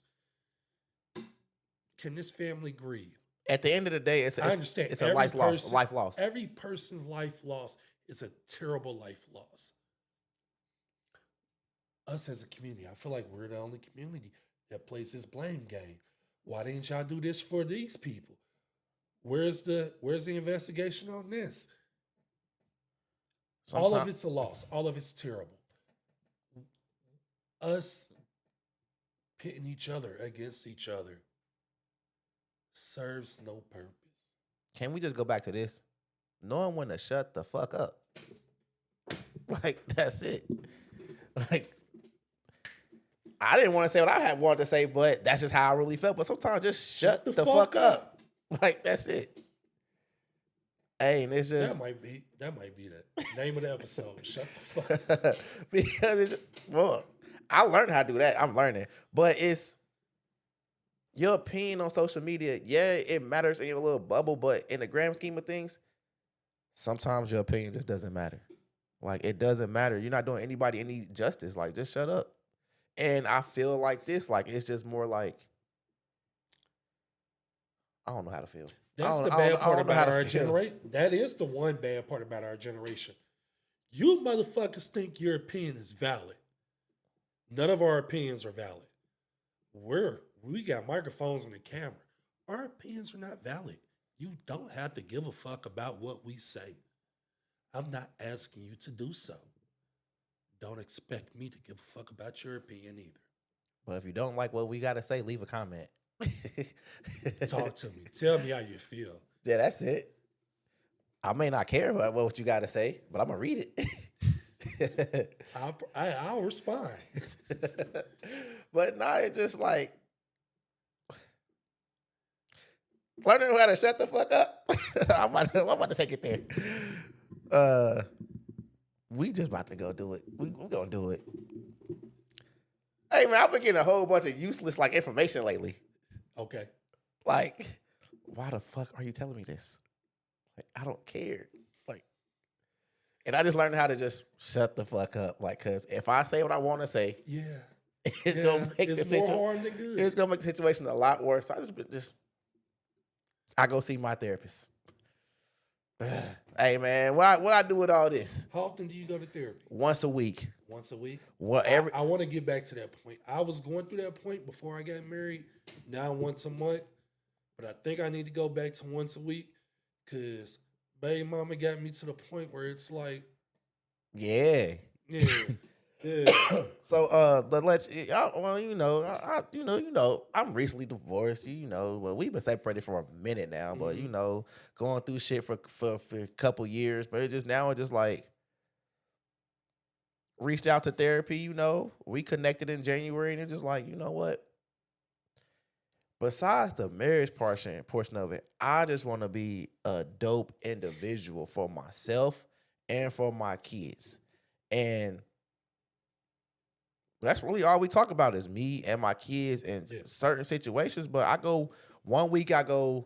Can this family grieve? At the end of the day, I understand. It's a life loss. Every person's life loss is a terrible life loss. Us as a community, I feel like we're the only community that plays this blame game. Why didn't y'all do this for these people? Where's the investigation on this? All of Sometimes it's a loss. All of it's terrible. Us pitting each other against each other serves no purpose. can we just go back to this? Knowing when to shut the fuck up. Like that's it. Like I didn't want to say what I had wanted to say, but that's just how I really felt. But sometimes just shut the fuck up. Like that's it. Hey, and it's just That might be the name of the episode. Shut the fuck up. because it's just, well, I learned how to do that. I'm learning, but it's your opinion on social media. Yeah, it matters in your little bubble, but in the grand scheme of things, sometimes your opinion just doesn't matter. Like it doesn't matter. You're not doing anybody any justice. Like just shut up. And I feel like this, like it's just more like I don't know how to feel. That's I the don't- I bad don't- I part don't know about how to our feel. generation. That is the one bad part about our generation. You motherfuckers think your opinion is valid. None of our opinions are valid. We got microphones and a camera. Our opinions are not valid. You don't have to give a fuck about what we say. I'm not asking you to do so. Don't expect me to give a fuck about your opinion either. But if you don't like what we gotta say, leave a comment. Talk to me. Tell me how you feel. Yeah, that's it. I may not care about what you gotta say, but I'm gonna read it. I'll respond. But nah, it's just like learning how to shut the fuck up. I'm about to take it there. We just about to go do it. We gonna do it. Hey man, I've been getting a whole bunch of useless like information lately. Okay. Like, why the fuck are you telling me this? Like, I don't care. Like, and I just learned how to just shut the fuck up. Like, cause if I say what I want to say, Yeah. it's gonna make the It's more situation. harm than good. It's gonna make the situation a lot worse. So I go see my therapist. Hey man, what I do with all this? How often do you go to therapy? Once a week. Once a week? What I want to get back to that point. I was going through that point before I got married. Now once a month. But I think I need to go back to once a week because baby mama got me to the point where it's like, yeah. yeah, yeah. So let's well, I'm recently divorced, well, we've been separated for a minute now, but going through shit for a couple years, but it's just like reached out to therapy, we connected in January, and it's just like, you know what? Besides the marriage portion of it, I just want to be a dope individual for myself and for my kids. And that's really all we talk about is me and my kids in certain situations. But I go 1 week, because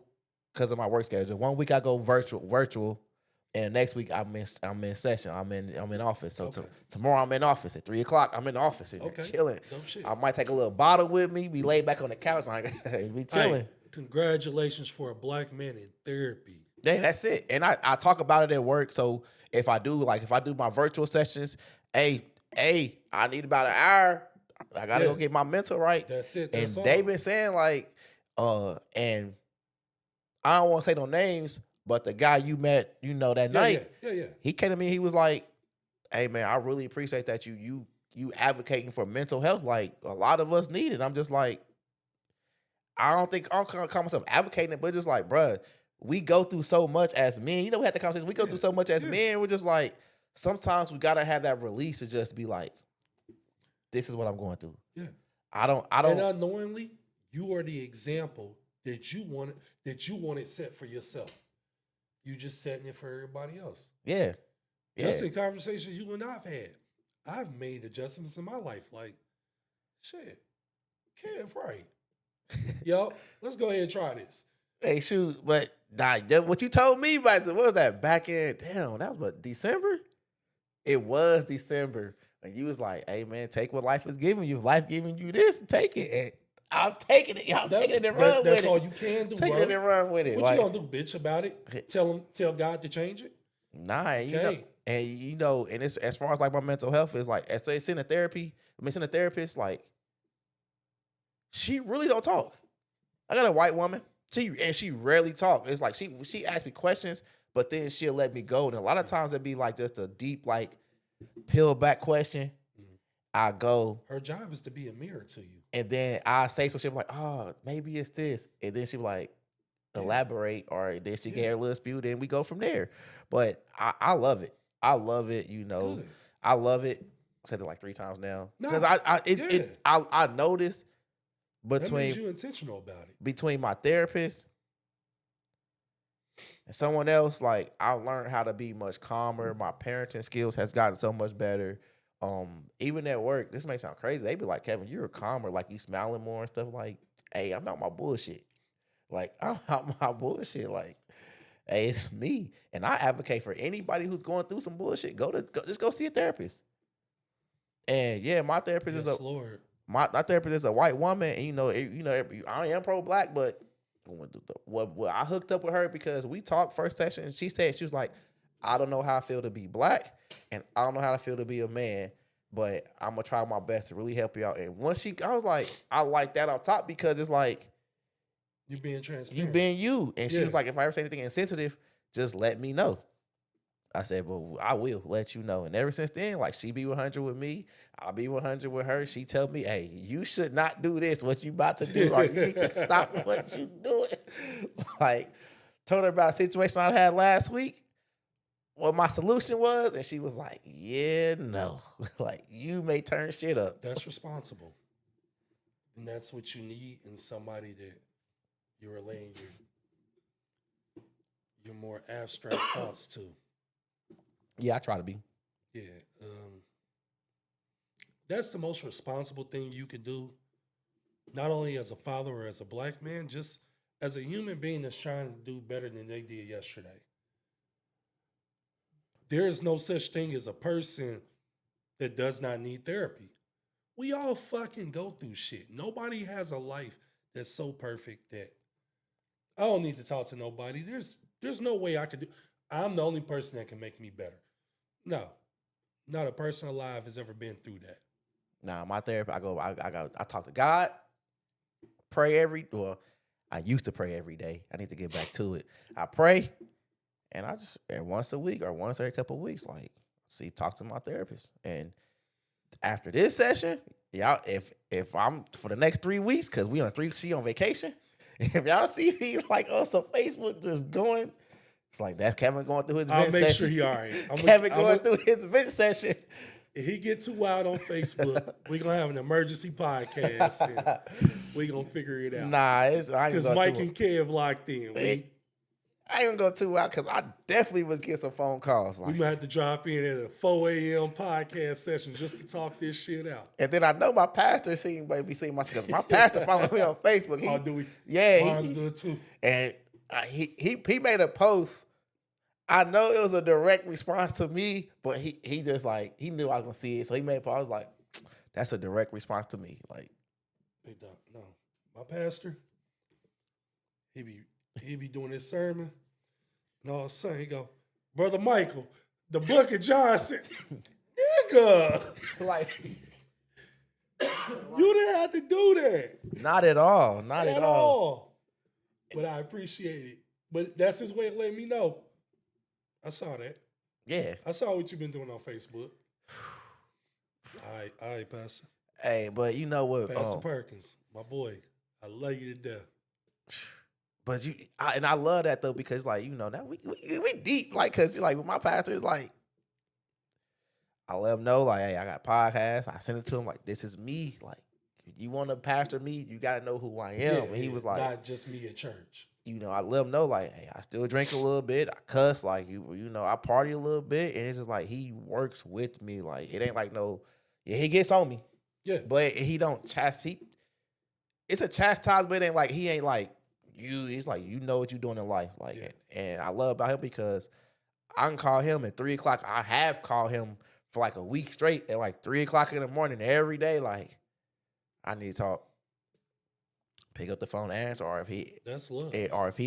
of my work schedule. 1 week I go virtual, and next week I'm in session. I'm in office. So tomorrow I'm in office at 3:00. I'm in the office and chilling. I might take a little bottle with me. We lay back on the couch like we chilling. Hey, congratulations for a black man in therapy. Yeah, that's it. And I talk about it at work. So if I do my virtual sessions, hey, I need about an hour. I gotta go get my mental right. That's it. And That's all. they've been saying like, and I don't want to say no names, but the guy you met, that night, he came to me. He was like, "Hey man, I really appreciate that you advocating for mental health. Like a lot of us need it." I'm just like, I don't call myself advocating it, but just like, bruh, we go through so much as men. We had the conversation. We go through so much as men. We're just like, sometimes we gotta have that release to just be like, this is what I'm going through. Yeah. I don't. And unknowingly, you are the example that you wanted set for yourself. You just setting it for everybody else. Yeah. Just in conversations you and I've had. I've made adjustments in my life. Like, shit, Kev, right. Yo, let's go ahead and try this. Hey, shoot, but what you told me about what was that back in? Damn, that was what, December? It was December. And you was like, hey man, take what life is giving you. If life giving you this, take it. And I'm taking it. I'm taking it and run with it. That's all you can do, Take bro. it and run with it. What you gonna do, bitch, about it? Tell God to change it? Nah, and it's as far as like my mental health is like, as they send a therapist, like, she really don't talk. I got a white woman. She rarely talk. It's like she asks me questions, but then she'll let me go. And a lot of times it'd be like just a deep, like, peel back question. I go. Her job is to be a mirror to you. And then I say some shit like, oh, maybe it's this. And then she be like, elaborate, or then she get her little spew, then we go from there. But I love it. I love it, you know. Good. I love it. I said it like 3 times now. Because Nah, I noticed that between means you intentional about it. between my therapist and someone else, like, I learned how to be much calmer. My parenting skills has gotten so much better. Even at work, this may sound crazy. They be like, Kevin, you're calmer, like you smiling more and stuff. Like, hey, I'm out my bullshit. Like, I'm out my bullshit. Like, hey, it's me. And I advocate for anybody who's going through some bullshit. Just go see a therapist. And yeah, my therapist Yes, Lord. my therapist is a white woman, and I am pro-black, but what I hooked up with her because we talked first session, and she was like, I don't know how I feel to be black, and I don't know how I feel to be a man, but I'm gonna try my best to really help you out. And once I was like, I like that on top because it's like you being transparent, you being you. And she was like, if I ever say anything insensitive, just let me know. I said, well, I will let you know. And ever since then, like, she be 100 with me, I'll be 100 with her. She tell me, hey, you should not do this, what you about to do, or you need to stop what you doing. Like, told her about a situation I had last week, what my solution was, and she was like, yeah, no. Like, you may turn shit up. That's responsible. And that's what you need in somebody that you're relaying your more abstract thoughts to. Yeah, I try to be. Yeah. That's the most responsible thing you could do, not only as a father or as a black man, just as a human being that's trying to do better than they did yesterday. There is no such thing as a person that does not need therapy. We all fucking go through shit. Nobody has a life that's so perfect that I don't need to talk to nobody. There's no way I could do. I'm the only person that can make me better. No, not a person alive has ever been through that. Nah, my therapy, I talk to God, pray I used to pray every day. I need to get back to it. I pray, and I just once a week or once every couple of weeks, like, talk to my therapist. And after this session, y'all, if I'm for the next 3 weeks, because she on vacation, if y'all see me like on some Facebook just going, it's like that's Kevin going through his vent session. I'll make sure he all right. Kevin going through his vent session. If he get too wild on Facebook, we're going to have an emergency podcast and we're going to figure it out. Nah, because Mike and Kev locked in. I ain't going to go too wild because I definitely was getting some phone calls. Like, we might have to drop in at a 4 a.m. podcast session just to talk this shit out. And then I know my pastor be seeing my, because my pastor followed me on Facebook. Oh, do we? Yeah. Mine's do it too. And he made a post. I know it was a direct response to me, but he just like, he knew I was gonna see it. So he made a post. I was like, that's a direct response to me. Like, Big dog, no. My pastor, he be doing his sermon, and all of a sudden he go, Brother Michael, the book of John said, nigga. like you didn't have to do that. Not at all. Not at all. But I appreciate it. But that's his way of letting me know. I saw that. Yeah. I saw what you've been doing on Facebook. All right, Pastor. Hey, but you know what? Pastor Perkins, my boy, I love you to death. But I love that though, because like, you know, that we deep, like, cause like with my pastor is like, I let him know, like, hey, I got a podcast. I sent it to him, like, this is me. Like, if you want to pastor me, you got to know who I am. Yeah, and he was like, not just me at church. You know, I let him know, like, hey, I still drink a little bit. I cuss, like, you know, I party a little bit. And it's just like, he works with me. Like, it ain't like he gets on me. Yeah. But he don't it's a chastisement, but it ain't like, he ain't like you. He's like, you know what you're doing in life. Like, yeah. And I love about him because I can call him at 3 o'clock. I have called him for like a week straight at like 3 o'clock in the morning every day. Like, I need to talk. Pick up the phone, answer, or if he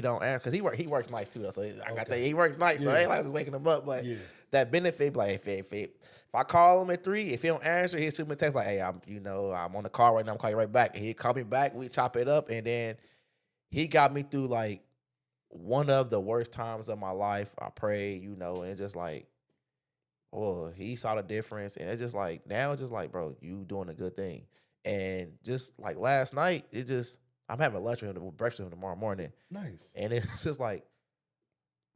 don't answer, because he works nights too. So I got that. He works nights, so I ain't like just waking him up. But that benefit, like if I call him at 3, if he don't answer, he'll shoot me a text like, "Hey, I'm on the call right now. I'm calling you right back." And he call me back. We chop it up, and then he got me through like one of the worst times of my life. I prayed, you know, and it's just like, oh, he saw the difference. And it's just like, now it's just like, bro, you doing a good thing. And just like last night, it just, I'm having lunch with him, breakfast with him tomorrow morning. Nice. And it's just like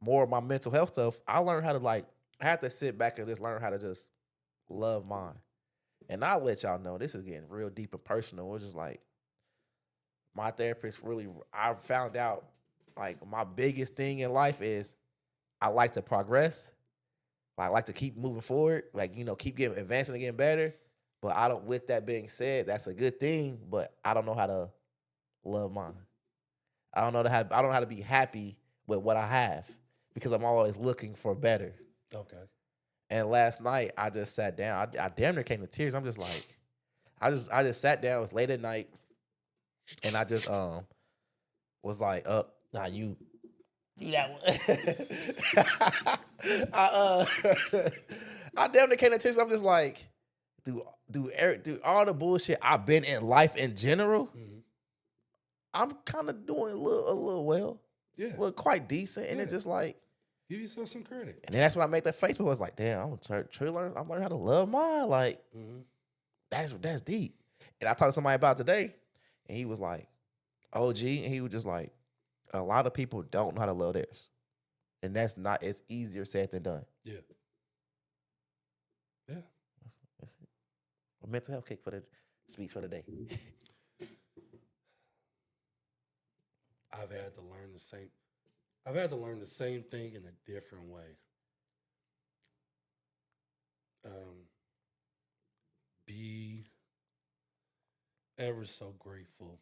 more of my mental health stuff. I learned how to like, I have to sit back and just learn how to just love mine. And I'll let y'all know, this is getting real deep and personal. It's just like, my therapist really, I found out like my biggest thing in life is I like to progress. I like to keep moving forward, like, you know, keep getting advancing and getting better. But I don't, with that being said, that's a good thing, but I don't know how to love mine. I don't know I don't know how to be happy with what I have because I'm always looking for better. Okay. And last night I just sat down. I damn near came to tears. I'm just like, I just sat down. It was late at night, and I just was like, nah, you that one. I damn near came to tears. I'm just like, do all the bullshit I've been in life in general. Mm-hmm. I'm kind of doing a little well. Yeah. Look quite decent. And Yeah. it's just like, give yourself some credit. And then that's when I made that Facebook. I was like, damn, I'm learning how to love mine. Like, that's deep. And I talked to somebody about it today, and he was like, OG, and he was just like, a lot of people don't know how to love theirs. And that's not, it's easier said than done. Yeah. Yeah. That's it. A mental health kick for the speech for the day. I've had to learn the same thing in a different way. Be ever so grateful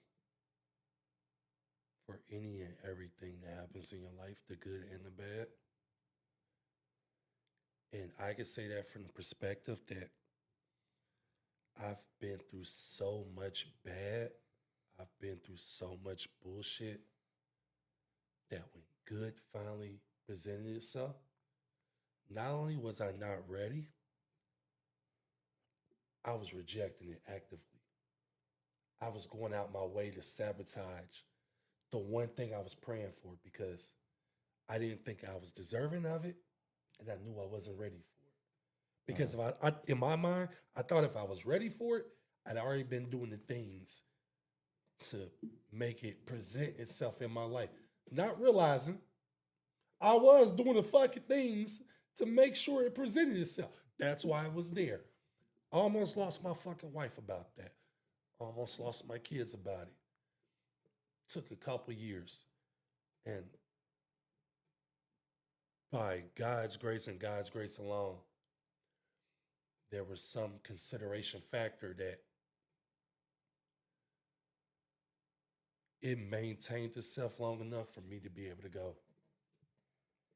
for any and everything that happens in your life, the good and the bad. And I can say that from the perspective that I've been through so much bad, I've been through so much bullshit that when good finally presented itself, not only was I not ready, I was rejecting it actively. I was going out my way to sabotage the one thing I was praying for because I didn't think I was deserving of it, and I knew I wasn't ready for it. Because if I in my mind, I thought if I was ready for it, I'd already been doing the things to make it present itself in my life. Not realizing I was doing the fucking things to make sure it presented itself. That's why it was there. I almost lost my fucking wife about that. Almost lost my kids about it. Took a couple years. And by God's grace and God's grace alone, there was some consideration factor that it maintained itself long enough for me to be able to go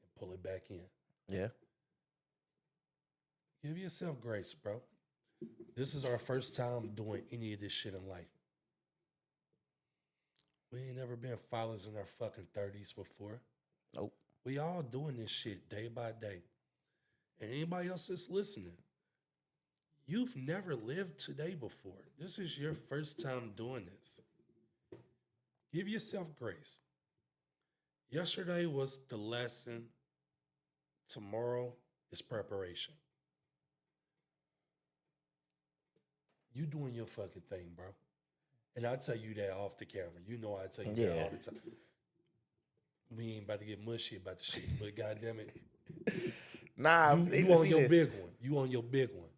and pull it back in. Yeah. Give yourself grace, bro. This is our first time doing any of this shit in life. We ain't never been fathers in our fucking 30s before. Nope. We all doing this shit day by day. And anybody else that's listening, you've never lived today before. This is your first time doing this. Give yourself grace. Yesterday was the lesson. Tomorrow is preparation. You doing your fucking thing, bro. And I tell you that off the camera. You know I tell you that all the time. We ain't about to get mushy about the shit, but goddamn it. Nah, you on your big one. You on your big one.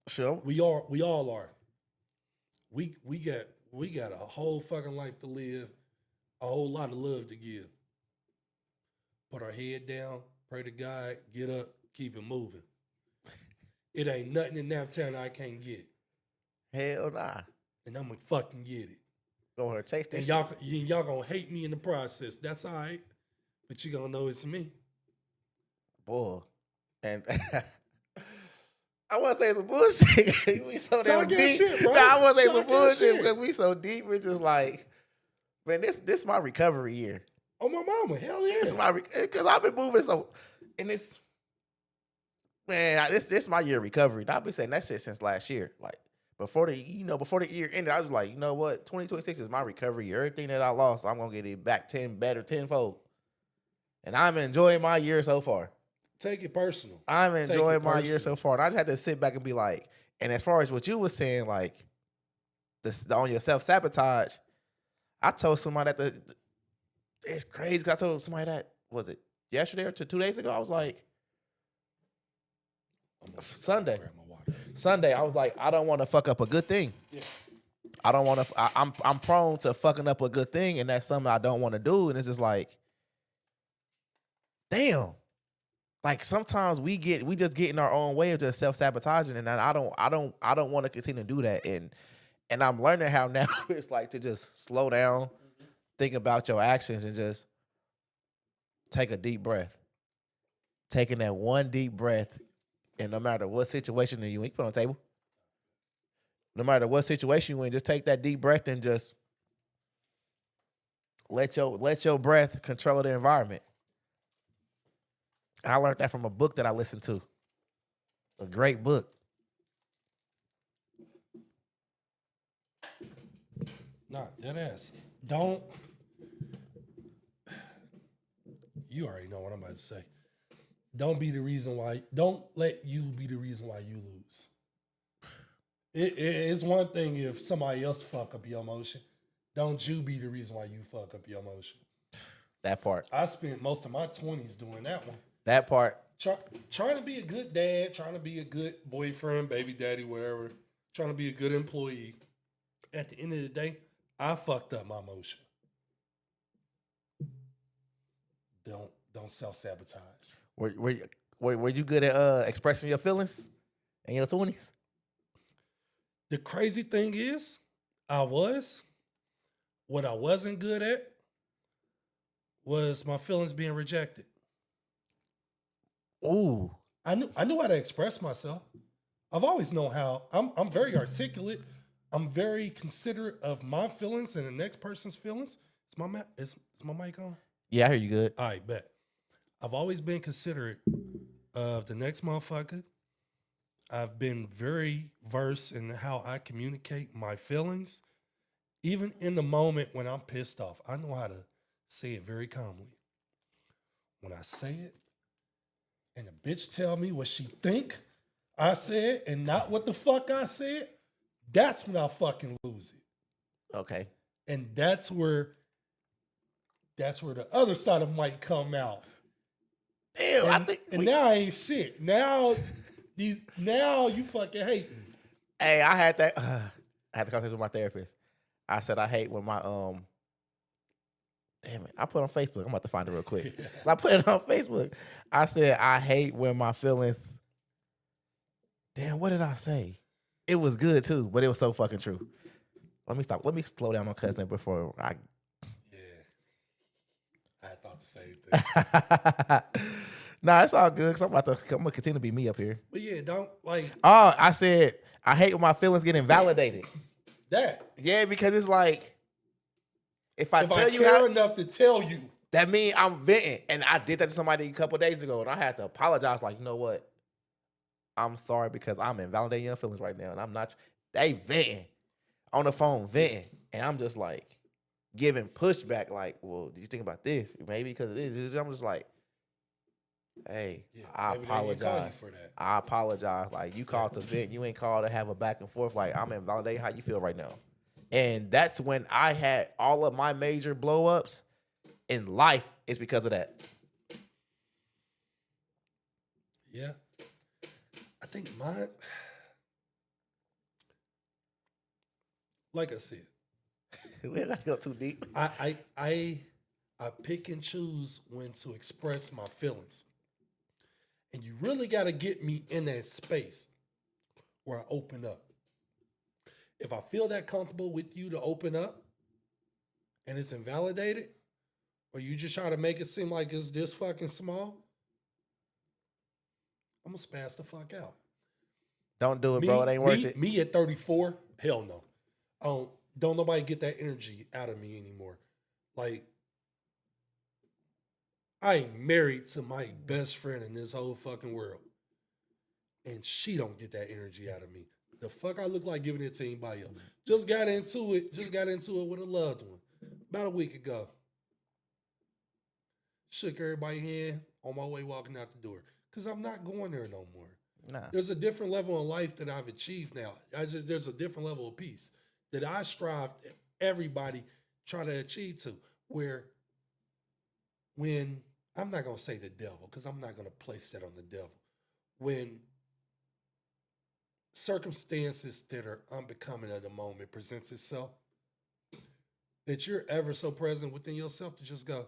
Sure. We all are. We got a whole fucking life to live, a whole lot of love to give. Put our head down, pray to God, get up, keep it moving. It ain't nothing in downtown I can't get. Hell nah. And I'm gonna fucking get it. Go ahead, chase this. And y'all gonna hate me in the process. That's all right. But you gonna know it's me. Boy. And I want to say some bullshit. We so damn deep. Shit, bro. Nah, I want to say some Talk bullshit shit. because we so deep. It's just like, man, this my recovery year. Oh, my mama. Hell yeah. This my because I've been moving so, and it's, man, this my year of recovery. I've been saying that shit since last year. Like before the year ended, I was like, you know what, 2026 is my recovery year. Everything that I lost, I'm gonna get it back tenfold. And I'm enjoying my year so far. Take it personal. I'm Take it enjoying my year personal. so far. And I just had to sit back and be like, and as far as what you were saying, like this on your self-sabotage, I told somebody that it's crazy because I told somebody that, was it yesterday or 2 days ago? I was like, Sunday. Grab my water. Sunday, I was like, I don't want to fuck up a good thing. Yeah. I don't want to. I'm prone to fucking up a good thing, and that's something I don't want to do. And it's just like, damn. Like sometimes we just get in our own way of just self sabotaging, and I don't want to continue to do that. And I'm learning how now it's like to just slow down, think about your actions, and just take a deep breath. Taking that one deep breath, and no matter what situation you put on the table. No matter what situation you in, just take that deep breath and just let your breath control the environment. I learned that from a book that I listened to. A great book. Nah, dead ass. Don't. You already know what I'm about to say. Don't be the reason why. Don't let you be the reason why you lose. It's one thing if somebody else fuck up your emotion. Don't you be the reason why you fuck up your emotion. That part. I spent most of my 20s doing that one. That part. Trying to be a good dad, trying to be a good boyfriend, baby daddy, whatever. Trying to be a good employee. At the end of the day, I fucked up my emotion. Don't self-sabotage. Were you good at expressing your feelings in your 20s? The crazy thing is, I was. What I wasn't good at was my feelings being rejected. Ooh. I knew how to express myself. I've always known how. I'm very articulate. I'm very considerate of my feelings and the next person's feelings. Is my mic on? Yeah, I hear you good. All right, bet. I've always been considerate of the next motherfucker. I've been very versed in how I communicate my feelings. Even in the moment when I'm pissed off, I know how to say it very calmly. When I say it, and the bitch tell me what she think I said and not what the fuck I said, that's when I fucking lose it. Okay. And that's where the other side of Mike come out. Ew, And now I ain't shit. Now you fucking hate me. Hey, I had that. I had the conversation with my therapist. I said I hate when my Damn it! I put it on Facebook. I'm about to find it real quick. I put it on Facebook. I said I hate when my feelings. Damn, what did I say? It was good too, but it was so fucking true. Let me stop. Let me slow down on cousin before I. Yeah, I thought the same thing. Nah, it's all good because I'm gonna continue to be me up here. But yeah, don't like. Oh, I said I hate when my feelings get invalidated. That. Yeah, because it's like if I tell you care enough to tell you, that means I'm venting. And I did that to somebody a couple of days ago, and I had to apologize. Like, you know what? I'm sorry because I'm invalidating your feelings right now, and I'm not. They venting on the phone, venting, and I'm just like giving pushback. Like, well, do you think about this? Maybe because of this. I'm just like, hey, yeah, I apologize. For that. I apologize. Like, you called to vent. You ain't called to have a back and forth. Like, I'm invalidating how you feel right now. And that's when I had all of my major blow ups in life. It's because of that. Yeah. I think mine, like I said, we don't got to go too deep. I pick and choose when to express my feelings. And you really got to get me in that space where I open up. If I feel that comfortable with you to open up and it's invalidated, or you just try to make it seem like it's this fucking small, I'm going to spaz the fuck out. Don't do it, bro. It ain't worth it. Me at 34, hell no. Don't nobody get that energy out of me anymore. Like, I ain't married to my best friend in this whole fucking world. And she don't get that energy out of me. The fuck I look like giving it to anybody else. Just got into it with a loved one about a week ago. shook everybody's hand on my way walking out the door. Because I'm not going there no more. Nah. There's a different level of life that I've achieved now. There's a different level of peace that I strive everybody try to achieve to. Where when I'm not gonna say the devil, because I'm not gonna place that on the devil. When circumstances that are unbecoming of the moment presents itself, that you're ever so present within yourself to just go,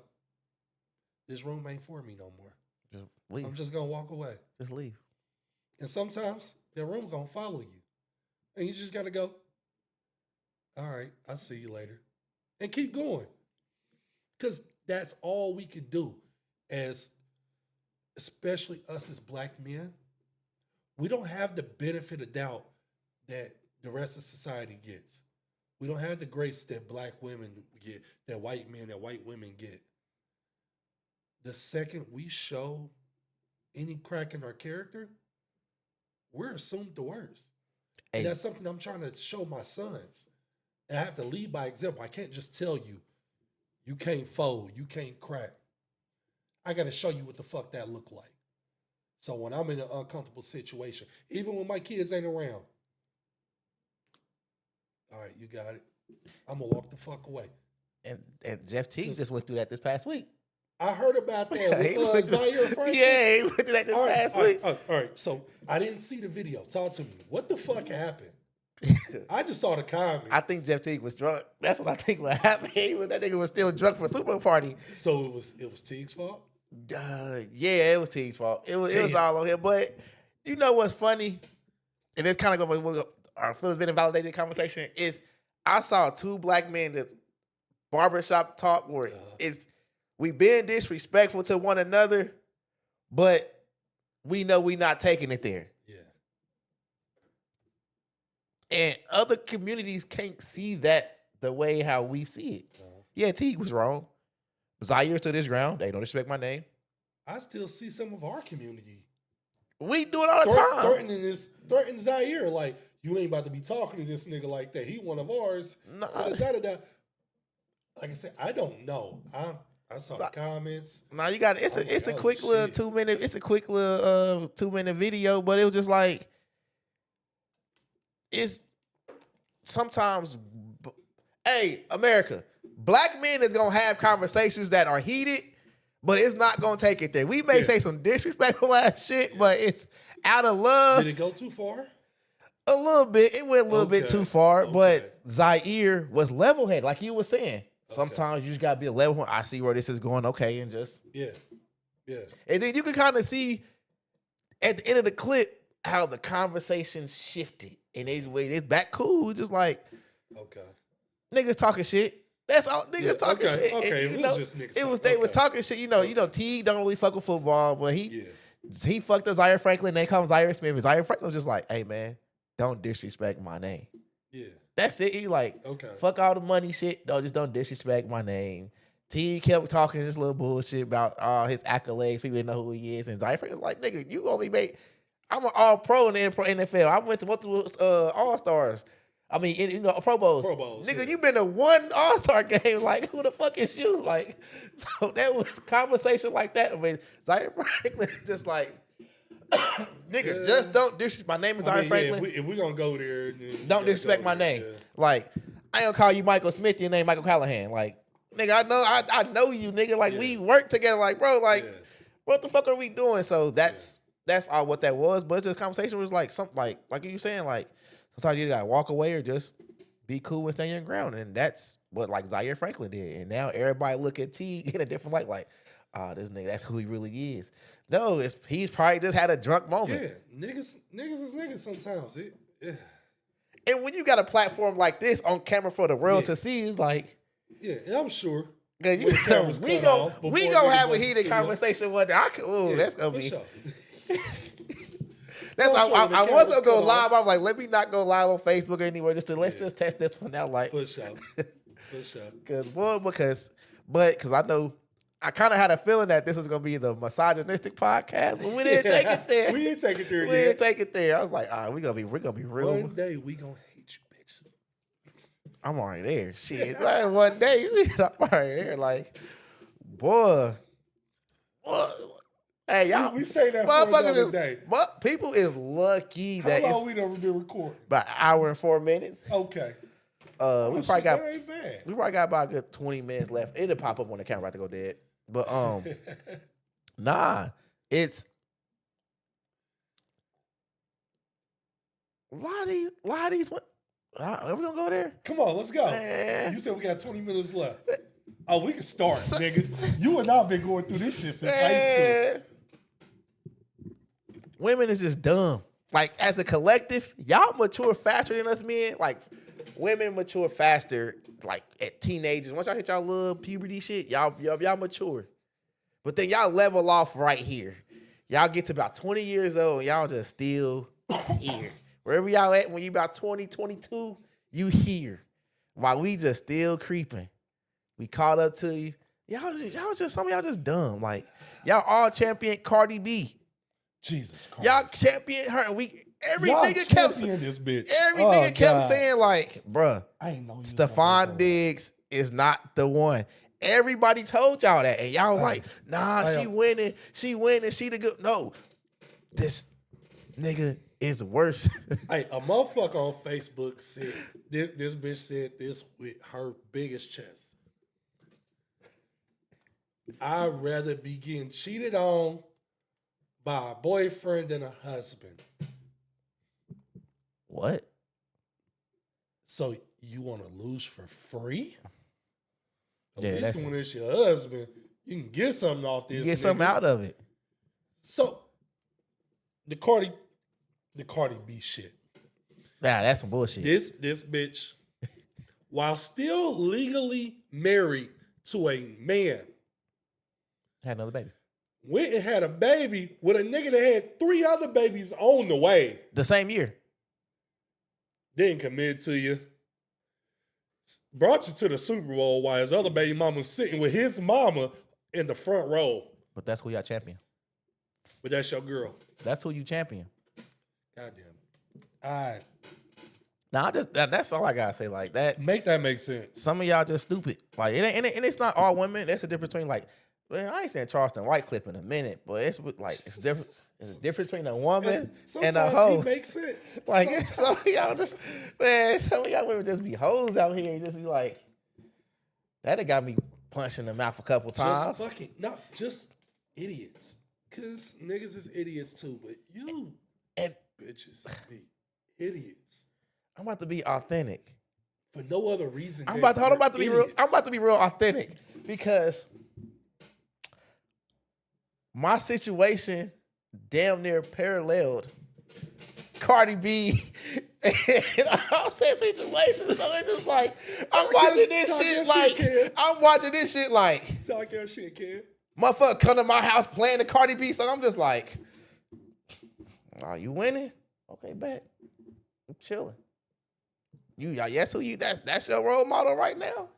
this room ain't for me no more. Just leave. I'm just gonna walk away. Just leave. And sometimes that room gonna follow you. And you just gotta go, all right, I'll see you later. And keep going. Because that's all we could do as, especially us as black men. We don't have the benefit of doubt that the rest of society gets. We don't have the grace that black women get, that white men, that white women get. The second we show any crack in our character, we're assumed the worst. Hey. And that's something I'm trying to show my sons. And I have to lead by example. I can't just tell you, you can't fold, you can't crack. I got to show you what the fuck that look like. So when I'm in an uncomfortable situation, even when my kids ain't around, all right, you got it. I'm going to walk the fuck away. And Jeff Teague just went through that this past week. I heard about that with Zaire Franklin. Yeah, he went through that this past week. All right, so I didn't see the video. Talk to me. What the fuck happened? I just saw the comments. I think Jeff Teague was drunk. That's what I think what happened. That nigga was still drunk for a Super Bowl party. So it was Teague's fault? Yeah, it was Teague's fault. It was all on him. But you know what's funny? And it's kind of going with our feelings been invalidated conversation is I saw two black men that barbershop talk where it's we being disrespectful to one another, but we know we not taking it there. Yeah. And other communities can't see that the way how we see it. Yeah, Teague was wrong. Zaire stood his ground. They don't respect my name. I still see some of our community. We do it all the time. Threatening Zaire, like, you ain't about to be talking to this nigga like that. He one of ours. Nah. Like I said, I don't know. I saw the comments. No, you got it. It's a quick little 2 minute. It's a quick little 2 minute video, but it was just like it's sometimes. Hey, America, black men is gonna have conversations that are heated, but it's not gonna take it there. We may say some disrespectful ass shit, but it's out of love. Did it go too far? A little bit. It went a little bit too far, but Zaire was level headed, like you were saying. Sometimes you just gotta be a level one. I see where this is going, okay, and just yeah. And then you can kind of see at the end of the clip how the conversation shifted, and it's back cool, just like niggas talking shit. That's all niggas talking shit. Okay, and, it was just niggas. They was talking shit. You know, T don't really fuck with football, but he fucked up Zaire Franklin. They call him Zaire Smith. And Zaire Franklin was just like, hey man, don't disrespect my name. Yeah. That's it. He like, fuck all the money shit. No, just don't disrespect my name. T kept talking this little bullshit about all his accolades. People didn't know who he is. And Zaire was like, nigga, you only made, I'm an all-pro in the NFL. I went to multiple all-stars. I mean, Pro Bowls. Nigga, you been to one all-star game. Like, who the fuck is you? Like, so that was conversation like that. I mean, Zaire Franklin just like, nigga, just don't disrespect. My name is Zaire Franklin. If we gonna go there, don't disrespect my name. Yeah. Like, I ain't gonna call you Michael Smith. Your name Michael Callahan. Like, nigga, I know you, nigga. Like, we work together. Like, bro, like, what the fuck are we doing? So that's all what that was. But the conversation was like something like you saying, like sometimes you gotta walk away or just be cool and stand your ground. And that's what like Zaire Franklin did. And now everybody look at T in a different light. Like, this nigga, that's who he really is. No, he's probably just had a drunk moment. Yeah, niggas is niggas sometimes. And when you got a platform like this on camera for the world to see, it's like, and I'm sure. We gonna have a heated conversation one day. That's gonna be. Sure. That's I was gonna go live. I'm like, let me not go live on Facebook or anywhere. Let's just test this one out. Like, for sure. Because I know. I kind of had a feeling that this was going to be the misogynistic podcast, but we didn't take it there. We didn't take it there. We didn't take it there. I was like, we're gonna be real. One day we gonna hate you, bitches. I'm already there. Shit, like, one day I'm already there. Like, boy, Hey, y'all, We say that for motherfuckers another is, day. people is lucky How that long it's we done been recording? about an hour and 4 minutes. Okay. We probably Shit, got that ain't bad. we probably got about a good 20 minutes left. It'll pop up when the camera about to go dead. But nah, it's a lot of these. Are we gonna go there? Come on, let's go. Man. You said we got 20 minutes left. Oh, we can start, nigga. You and I have been going through this shit since high school. Women is just dumb. Like, as a collective, y'all mature faster than us men. Like, women mature faster, like, at teenagers. Once y'all hit y'all little puberty shit, y'all mature. But then y'all level off right here. Y'all get to about 20 years old, and y'all just still here. Wherever y'all at, when you about 20, 22, you here. While we just still creeping. We caught up to you. Some of y'all just dumb. Like, y'all all champion Cardi B. Jesus Christ. Y'all champion her. And every Y'all nigga kept this bitch. Every nigga kept saying, like, bruh, I ain't know Stephon Diggs is not the one. Everybody told y'all that. And y'all was like, nah, she winning. She winning. She the good. No. This nigga is worse. Hey, a motherfucker on Facebook said, this bitch said this with her biggest chest. I'd rather be getting cheated on by a boyfriend than a husband. What? So you want to lose for free? Yeah, At that's least when it's your husband, you can get something off this. You get something out of it. So the Cardi B shit. Nah, that's some bullshit. This bitch, while still legally married to a man, Had another baby. went and had a baby with a nigga that had 3 other babies on the way. The same year. Didn't commit to you. Brought you to the Super Bowl while his other baby mama was sitting with his mama in the front row. But that's who y'all champion. But that's your girl. That's who you champion. Goddamn. All right. Now, that's all I gotta say. Like that. Make that make sense. Some of y'all just stupid. Like it ain't, and it's not all women. That's the difference between like. Man, I ain't saying Charleston White clip in a minute, but it's like it's different. It's a difference between a woman and a hoe. It makes sense. Like some of y'all just, man, some of y'all women just be hoes out here and just be like, that done got me punched in the mouth a couple times. Just fucking not just idiots, cause niggas is idiots too. But you and bitches be idiots. I'm about to be authentic for no other reason. I'm about to be real. I'm about to be real authentic because my situation damn near paralleled Cardi B. And I'm saying situations, so it's just like I'm watching this shit like talk your shit, kid. Motherfucker come to my house playing the Cardi B song. I'm just like, oh, you winning? Okay, bet. I'm chilling. That's your role model right now.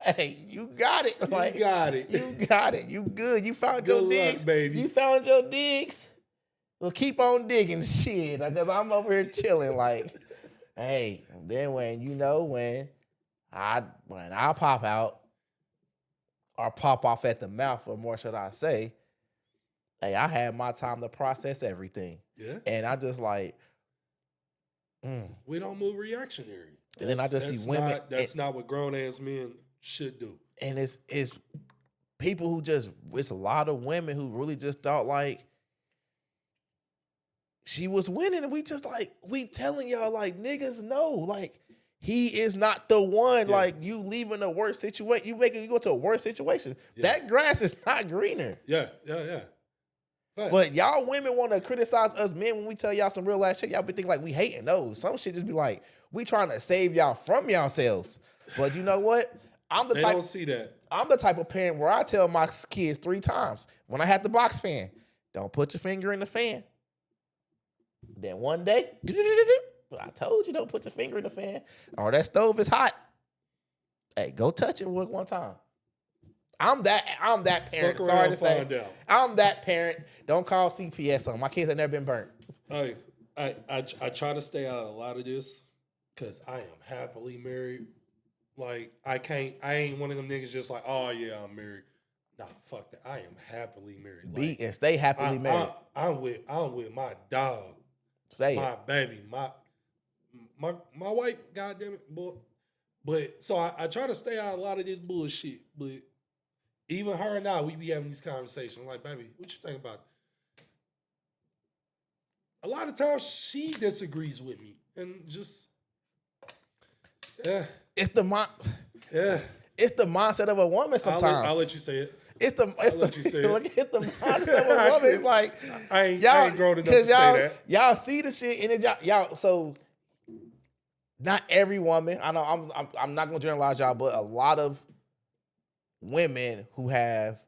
Hey, you got it. You got it. You got it. You good. You found your digs, baby. You found your digs. Well, keep on digging shit. Because I'm over here chilling. Like, hey, then when I pop out or pop off at the mouth, or more should I say, hey, I had my time to process everything. Yeah. And I just like, we don't move reactionary. And then I just see women. That's not what grown ass men should do. And it's people who it's a lot of women who really just thought like she was winning, and we just like, we telling y'all like, niggas, no, like he is not the one. Yeah. Like you leaving a worse situation, you go to a worse situation. Yeah. That grass is not greener. Yeah. Thanks. But y'all women want to criticize us men when we tell y'all some real ass shit. Y'all be thinking like we hating. No, some shit just be like, we trying to save y'all from yourselves. But you know what? They don't see that. I'm the type of parent where I tell my kids 3 times when I had the box fan, don't put your finger in the fan. Then one day, I told you don't put your finger in the fan, or that stove is hot. Hey, go touch it one time. I'm that parent. Sorry to say, I'm that parent. Don't call CPS on my kids. Have never been burnt. Hey, I try to stay out of a lot of this because I am happily married. Like I ain't one of them niggas just like, oh yeah, I'm married. Nah, fuck that. I am happily married. Be Like and stay happily married. I'm with my dog, Say my it. baby, my wife. Goddamn it, boy. But so I try to stay out of a lot of this bullshit. But even her and I, we be having these conversations. I'm like, baby, what you think about? A lot of times she disagrees with me, and just yeah, It's the mind. yeah. It's the mindset of a woman sometimes. I'll let you say it. It's the I'll let you say it. look, it's the mindset of a woman. It's like I y'all ain't grown enough to because say y'all that. y'all see the shit and then y'all so not every woman. I know I'm not gonna generalize y'all, but a lot of women who have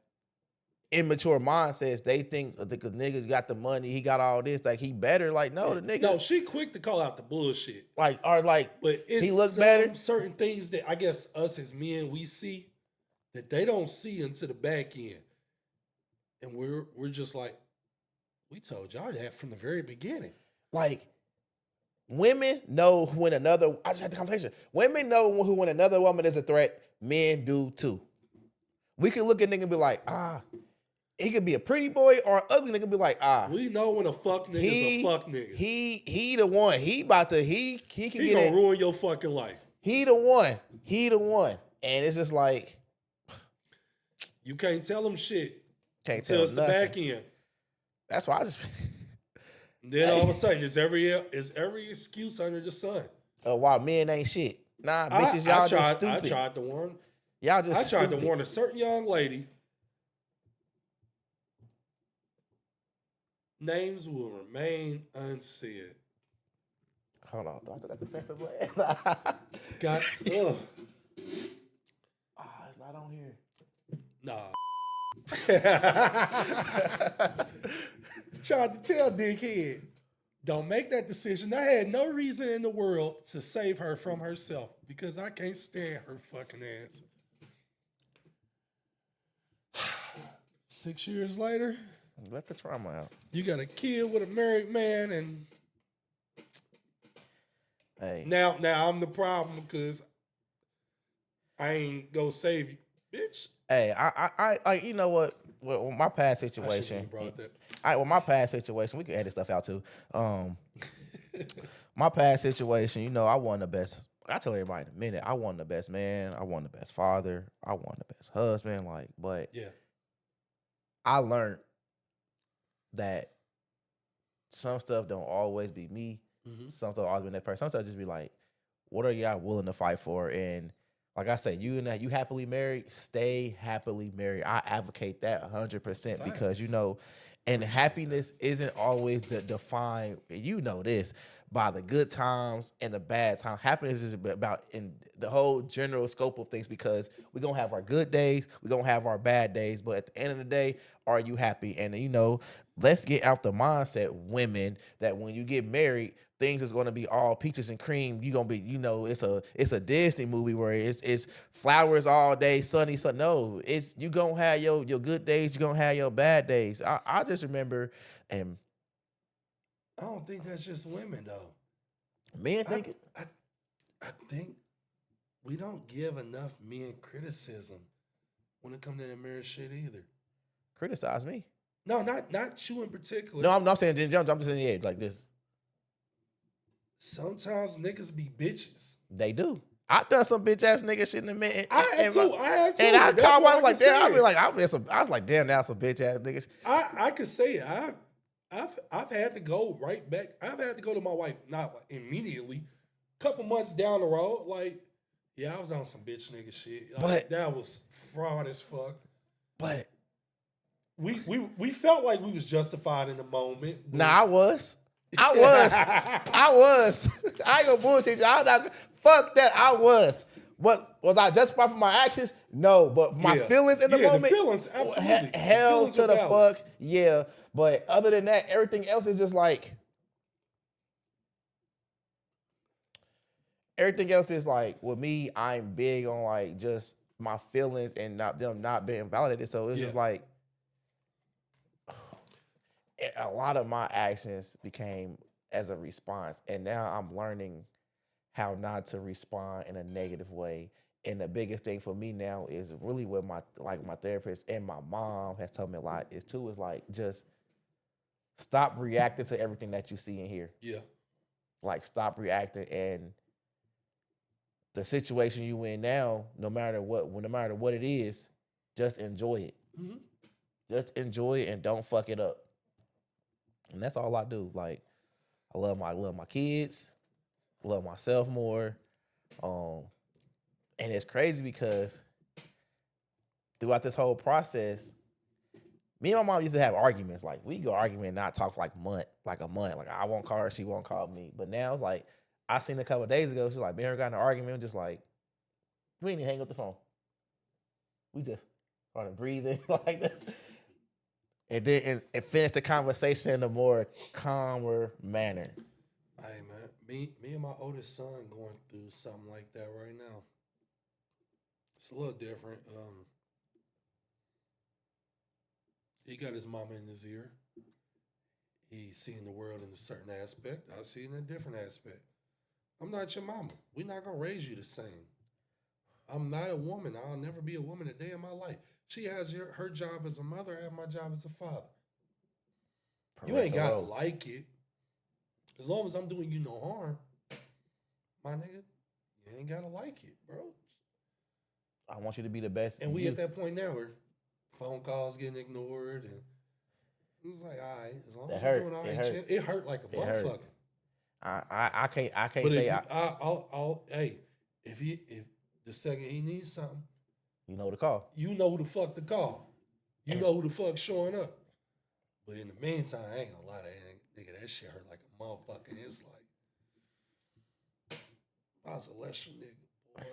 immature mindsets, they think that the nigga got the money, he got all this, like he better. Like no, the nigga No, she quick to call out the bullshit. like are like But it's he look better. certain things that I guess us as men we see that they don't see into the back end. And we're just like, we told y'all that from the very beginning. Like women know when another. I just had the conversation. Women know when another woman is a threat. Men do too. We can look at nigga and be like, he could be a pretty boy or an ugly nigga. Be like, We know when a fuck nigga is a fuck nigga. He the one. He about to he can He get gonna it. ruin your fucking life. He the one. He the one. And it's just like You can't tell him shit can't until tell it's the nothing. back end. That's why I just. Then all of a sudden, it's every excuse under the sun. Why men ain't shit. Nah, bitches, y'all just stupid. I tried to warn. Y'all just I tried stupid. to warn a certain young lady. Names will remain unsaid. Hold on, do I still got the second way? Got ugh. It's not on here. Nah. Tried to tell dickhead, don't make that decision. I had no reason in the world to save her from herself because I can't stand her fucking ass. 6 years later, Let the trauma out. you got a kid with a married man, and Hey, now I'm the problem because I ain't go save you, bitch. hey, I you know what? Well, my past I shouldn't situation. have brought that. My past situation, we can edit stuff out too. My past situation, you know, I wasn't the best. I tell everybody in a minute, I wasn't the best man. I wasn't the best father. I wasn't the best husband. Like, but Yeah. I learned that some stuff don't always be me. Mm-hmm. Some stuff always been that person. Some stuff just be like, what are y'all willing to fight for? And like I said, you happily married, stay happily married. I advocate that 100% because you know, and happiness isn't always defined. You know this by the good times and the bad times. Happiness is about in the whole general scope of things because we're gonna have our good days, we're gonna have our bad days. But at the end of the day, are you happy? And you know, let's get out the mindset, women, that when you get married, things is going to be all peaches and cream. You gonna be, you know, it's a Disney movie where it's flowers all day, sunny. So no, it's you gonna have your good days, you gonna have your bad days. I just remember, and I don't think that's just women though. men think I think we don't give enough men criticism when it comes to that marriage shit either. criticize me. No, not you in particular. No, I'm not saying I'm just saying yeah, like this. Sometimes niggas be bitches. They do. I done some bitch ass nigga shit in a minute. I have too. And I That's call why I was like, can damn. I say be it. like, I was like, damn, now some bitch ass niggas. I could say it. I've had to go right back. I've had to go to my wife not like immediately, couple months down the road. Like, yeah, I was on some bitch nigga shit. Like, But- that was fraud as fuck. But We felt like we was justified in the moment. but- nah, I was. I was. I ain't gonna bullshit you. Fuck that. I was. What was I justified for my actions? No, but my Yeah. feelings in the Yeah, the moment, feelings, absolutely. The hell feelings to are the valid. fuck, yeah. But other than that, everything else is just like with me. I'm big on like just my feelings and not being validated. So it's just like a lot of my actions became as a response, and now I'm learning how not to respond in a negative way And the biggest thing for me now is really what my therapist and my mom has told me a lot is too is like just stop reacting to everything that you see and hear. Yeah. Like stop reacting, and the situation you in now, no matter what it is, just enjoy it. Mm-hmm. Just enjoy it and don't fuck it up. And that's all I do. Like I love my kids, love myself more. And it's crazy because throughout this whole process, me and my mom used to have arguments. Like we go argument and not talk for like a month. Like I won't call her, she won't call me. But now it's like I seen a couple of days ago, she's like, me and her got in an argument, just like, we didn't even hang up the phone. We just started breathing like this. And then and finish the conversation in a more calmer manner. Hey man, me and my oldest son going through something like that right now. It's a little different. He got his mama in his ear. He's seeing the world in a certain aspect. I see it in a different aspect. I'm not your mama. We're not gonna raise you the same. I'm not a woman. I'll never be a woman a day in my life. She has her job as a mother. I have my job as a father. You ain't gotta like it. As long as I'm doing you no harm, my nigga, you ain't gotta like it, bro. I want you to be the best. And we at that point now where phone calls getting ignored, and it's like, all right, as long as you're doing all right, it hurt like a motherfucker. I can't but say hey, if the second he needs something, you know the call. You know who the fuck to call. You know who the fuck showing up. But in the meantime, I ain't gonna lie to you, nigga, that shit hurt like a motherfucker. It's like I was a lesser nigga. Boy,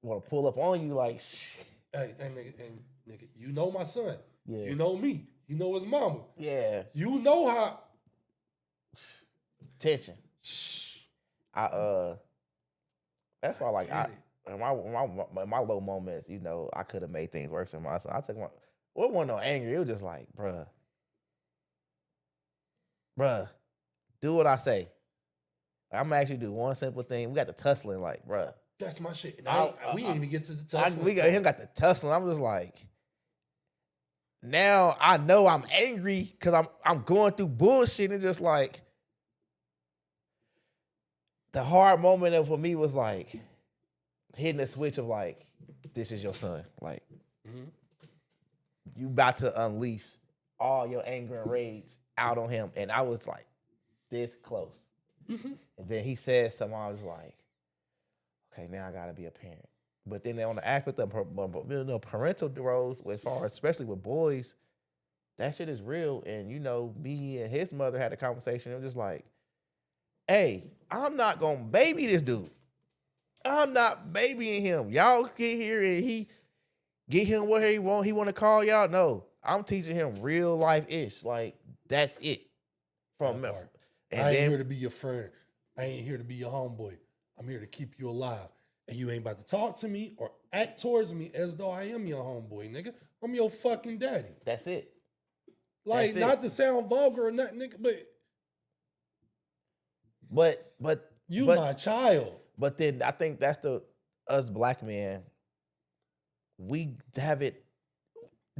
want to pull up on you like shit. Hey, nigga, you know my son. Yeah. You know me. You know his mama. Yeah. You know how tension. That's why like my low moments, you know, I could have made things worse in my son. I took wasn't no angry. It was just like, bruh, do what I say. I'm gonna actually do one simple thing. We got the tussling, like, bruh. That's my shit. We didn't even get to the tussling. We got him got the tussling. I'm just like, now I know I'm angry because I'm going through bullshit and just like the hard moment for me was like hitting the switch of like, this is your son. Like, you about to unleash all your anger and rage out on him. And I was like, this close. And then he said something, I was like, okay, now I gotta be a parent. But then on the aspect of parental roles, as far as especially with boys, that shit is real. And you know, me and his mother had a conversation. It was just like, hey, I'm not gonna baby this dude. I'm not babying him. Y'all get here and he get him what he want. He want to call y'all. No, I'm teaching him real life ish. Like that's it. From and I ain't here to be your friend. I ain't here to be your homeboy. I'm here to keep you alive. And you ain't about to talk to me or act towards me as though I am your homeboy, nigga. I'm your fucking daddy. That's it. Like, that's not to sound vulgar or nothing, nigga, but you my child. But then I think that's us black men. We have it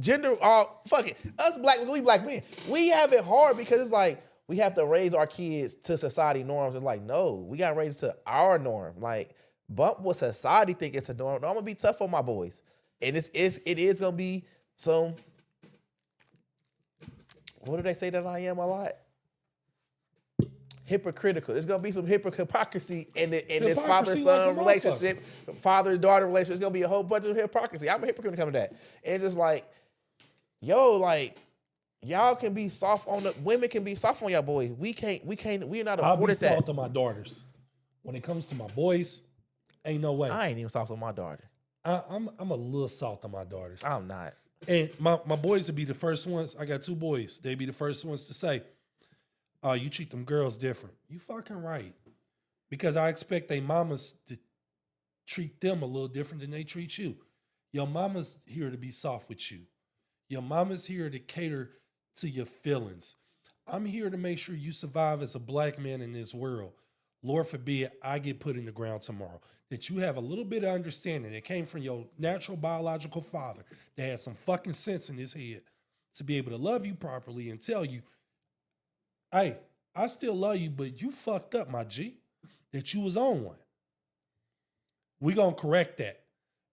gender all fuck it. Us we black men. We have it hard because it's like we have to raise our kids to society norms. It's like, no, we gotta raise to our norm. Like, bump what society think it's a norm. No, I'm gonna be tough on my boys. And it is gonna be some, what do they say that I am a lot? Hypocritical. There's gonna be some hypocrisy in this father-son relationship, father-daughter relationship. There's gonna be a whole bunch of hypocrisy. I'm a hypocrite when it comes to that. And it's just like, yo, like, y'all can be soft on women can be soft on y'all boys. We're not afforded that. I'll be soft on my daughters. When it comes to my boys, ain't no way. I ain't even soft on my daughter. I'm a little soft on my daughters. I'm not. And my boys would be the first ones. I got 2 boys. They'd be the first ones to say, oh, you treat them girls different. You fucking right. Because I expect they mamas to treat them a little different than they treat you. Your mama's here to be soft with you. Your mama's here to cater to your feelings. I'm here to make sure you survive as a black man in this world. Lord forbid I get put in the ground tomorrow, that you have a little bit of understanding that came from your natural biological father that has some fucking sense in his head to be able to love you properly and tell you, hey, I still love you, but you fucked up, my G, that you was on one. We gonna correct that.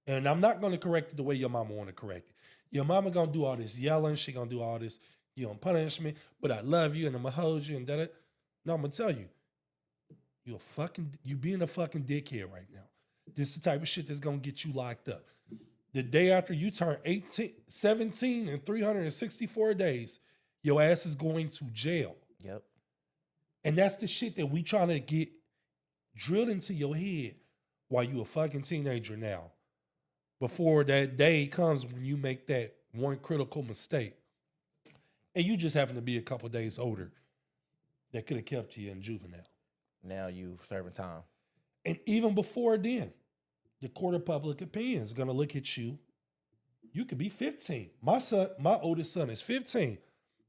And I'm not gonna correct it the way your mama wanna correct it. Your mama gonna do all this yelling, she gonna do all this, punishment, but I love you and I'm gonna hold you and that. No, I'm gonna tell you, you being a fucking dickhead right now. This is the type of shit that's gonna get you locked up. The day after you turn 17 and 364 days, your ass is going to jail. Yep. And that's the shit that we trying to get drilled into your head while you a fucking teenager now. Before that day comes when you make that one critical mistake. And you just happen to be a couple days older that could have kept you in juvenile. Now you serving time. And even before then, the court of public opinion is going to look at you. You could be 15. My oldest son is 15.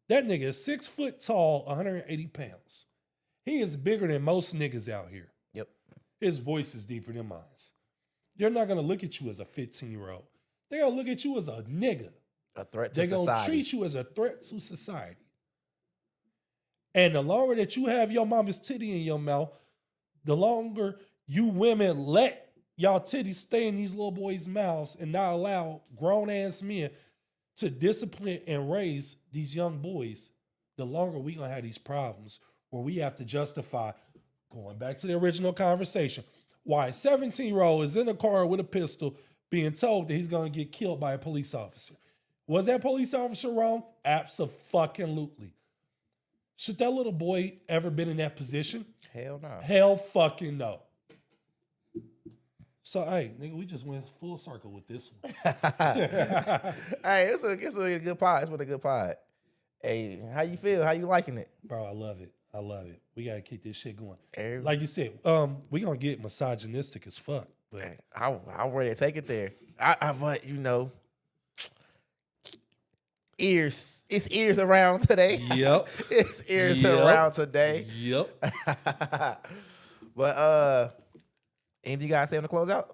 That nigga is 6 foot tall, 180 pounds. He is bigger than most niggas out here. Yep. His voice is deeper than mine. They're not going to look at you as a 15-year-old. They're going to look at you as a nigga. A threat to society. They're going to treat you as a threat to society. And the longer that you have your mama's titty in your mouth, the longer you women let y'all titties stay in these little boys' mouths and not allow grown-ass men to discipline and raise these young boys, the longer we going to have these problems where we have to justify, going back to the original conversation, why a 17-year-old is in a car with a pistol being told that he's going to get killed by a police officer. Was that police officer wrong? Abso-fucking-lutely. Should that little boy ever been in that position? Hell no. Hell fucking no. So, hey, nigga, we just went full circle with this one. Hey, it's a good pod. It's been a good pod. Hey, how you feel? How you liking it? Bro, I love it. I love it. We got to keep this shit going. Hey. Like you said, we going to get misogynistic as fuck. But Hey, I'm ready to take it there. But, ears. It's ears around today. Yep. It's ears around today. Yep. But, anything you guys say on the closeout?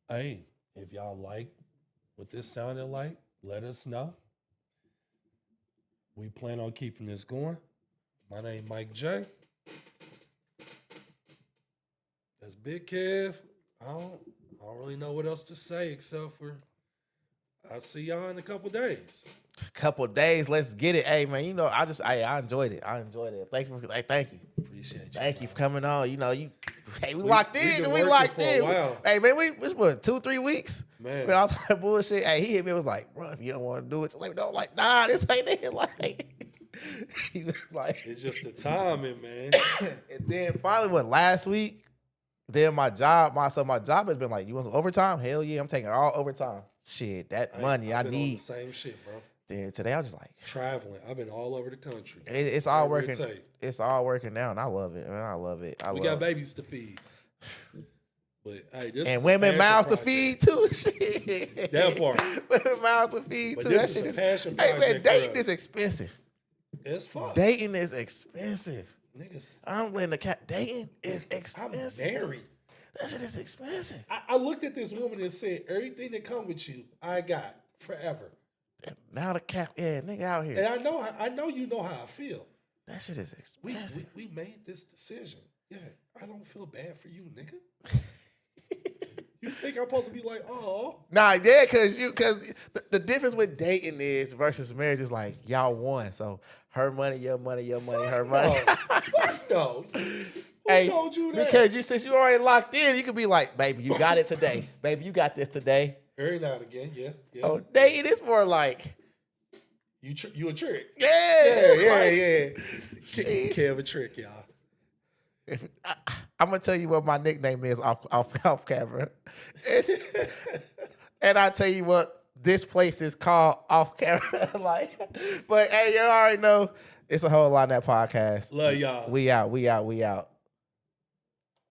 Hey, if y'all like what this sounded like, let us know. We plan on keeping this going. My name Mike J. That's Big Kev. I don't really know what else to say except for I'll see y'all in a couple days. Couple days, let's get it. Hey man, I enjoyed it. Thank you. Appreciate you. Thank you for coming on. We We locked in. been We working locked for a in. while. Hey man, it's what 2-3 weeks. Man. I was like bullshit. Hey, he hit me. Was like, bro, if you don't want to do it, just let me know. Like, nah, this ain't it. Like, he was like, It's just the timing, man. and then finally, last week? Then my job has been like, you want some overtime? Hell yeah, I'm taking all overtime. Shit, that money I I've been on need. the same shit, bro. Then today I was just like, Traveling. I've been all over the country. it's all Whatever it working. take. It's all working now, and I love it. Man, I love it. We got babies to feed. But hey, this and is women a mouths to passion feed too. Shit. That part. Women mouths to feed But too. this That is shit a is. passion Hey man, project for dating us. is expensive. It's fun. Dating is expensive. Niggas, I'm letting the cat. Dating is I'm expensive. married. That shit is expensive. I looked at this woman and said, everything that come with you, I got forever. And now the cat, nigga out here. And I know you know how I feel. That shit is expensive. We made this decision. Yeah, I don't feel bad for you, nigga. You think I'm supposed to be like, oh? Nah, yeah, because the difference with dating is versus marriage is like y'all won. So her money, your money, her money. Fuck no. Who Hey, told you that? Because since you already locked in, you could be like, baby, you got it today. Baby, you got this today. Every now and again, yeah. Oh, dating is more like You a trick. yeah. Kev a trick, y'all. I'm gonna tell you what my nickname is off camera, and I tell you what this place is called off camera. But hey, you already know it's a whole lot in that podcast. Love y'all. We out.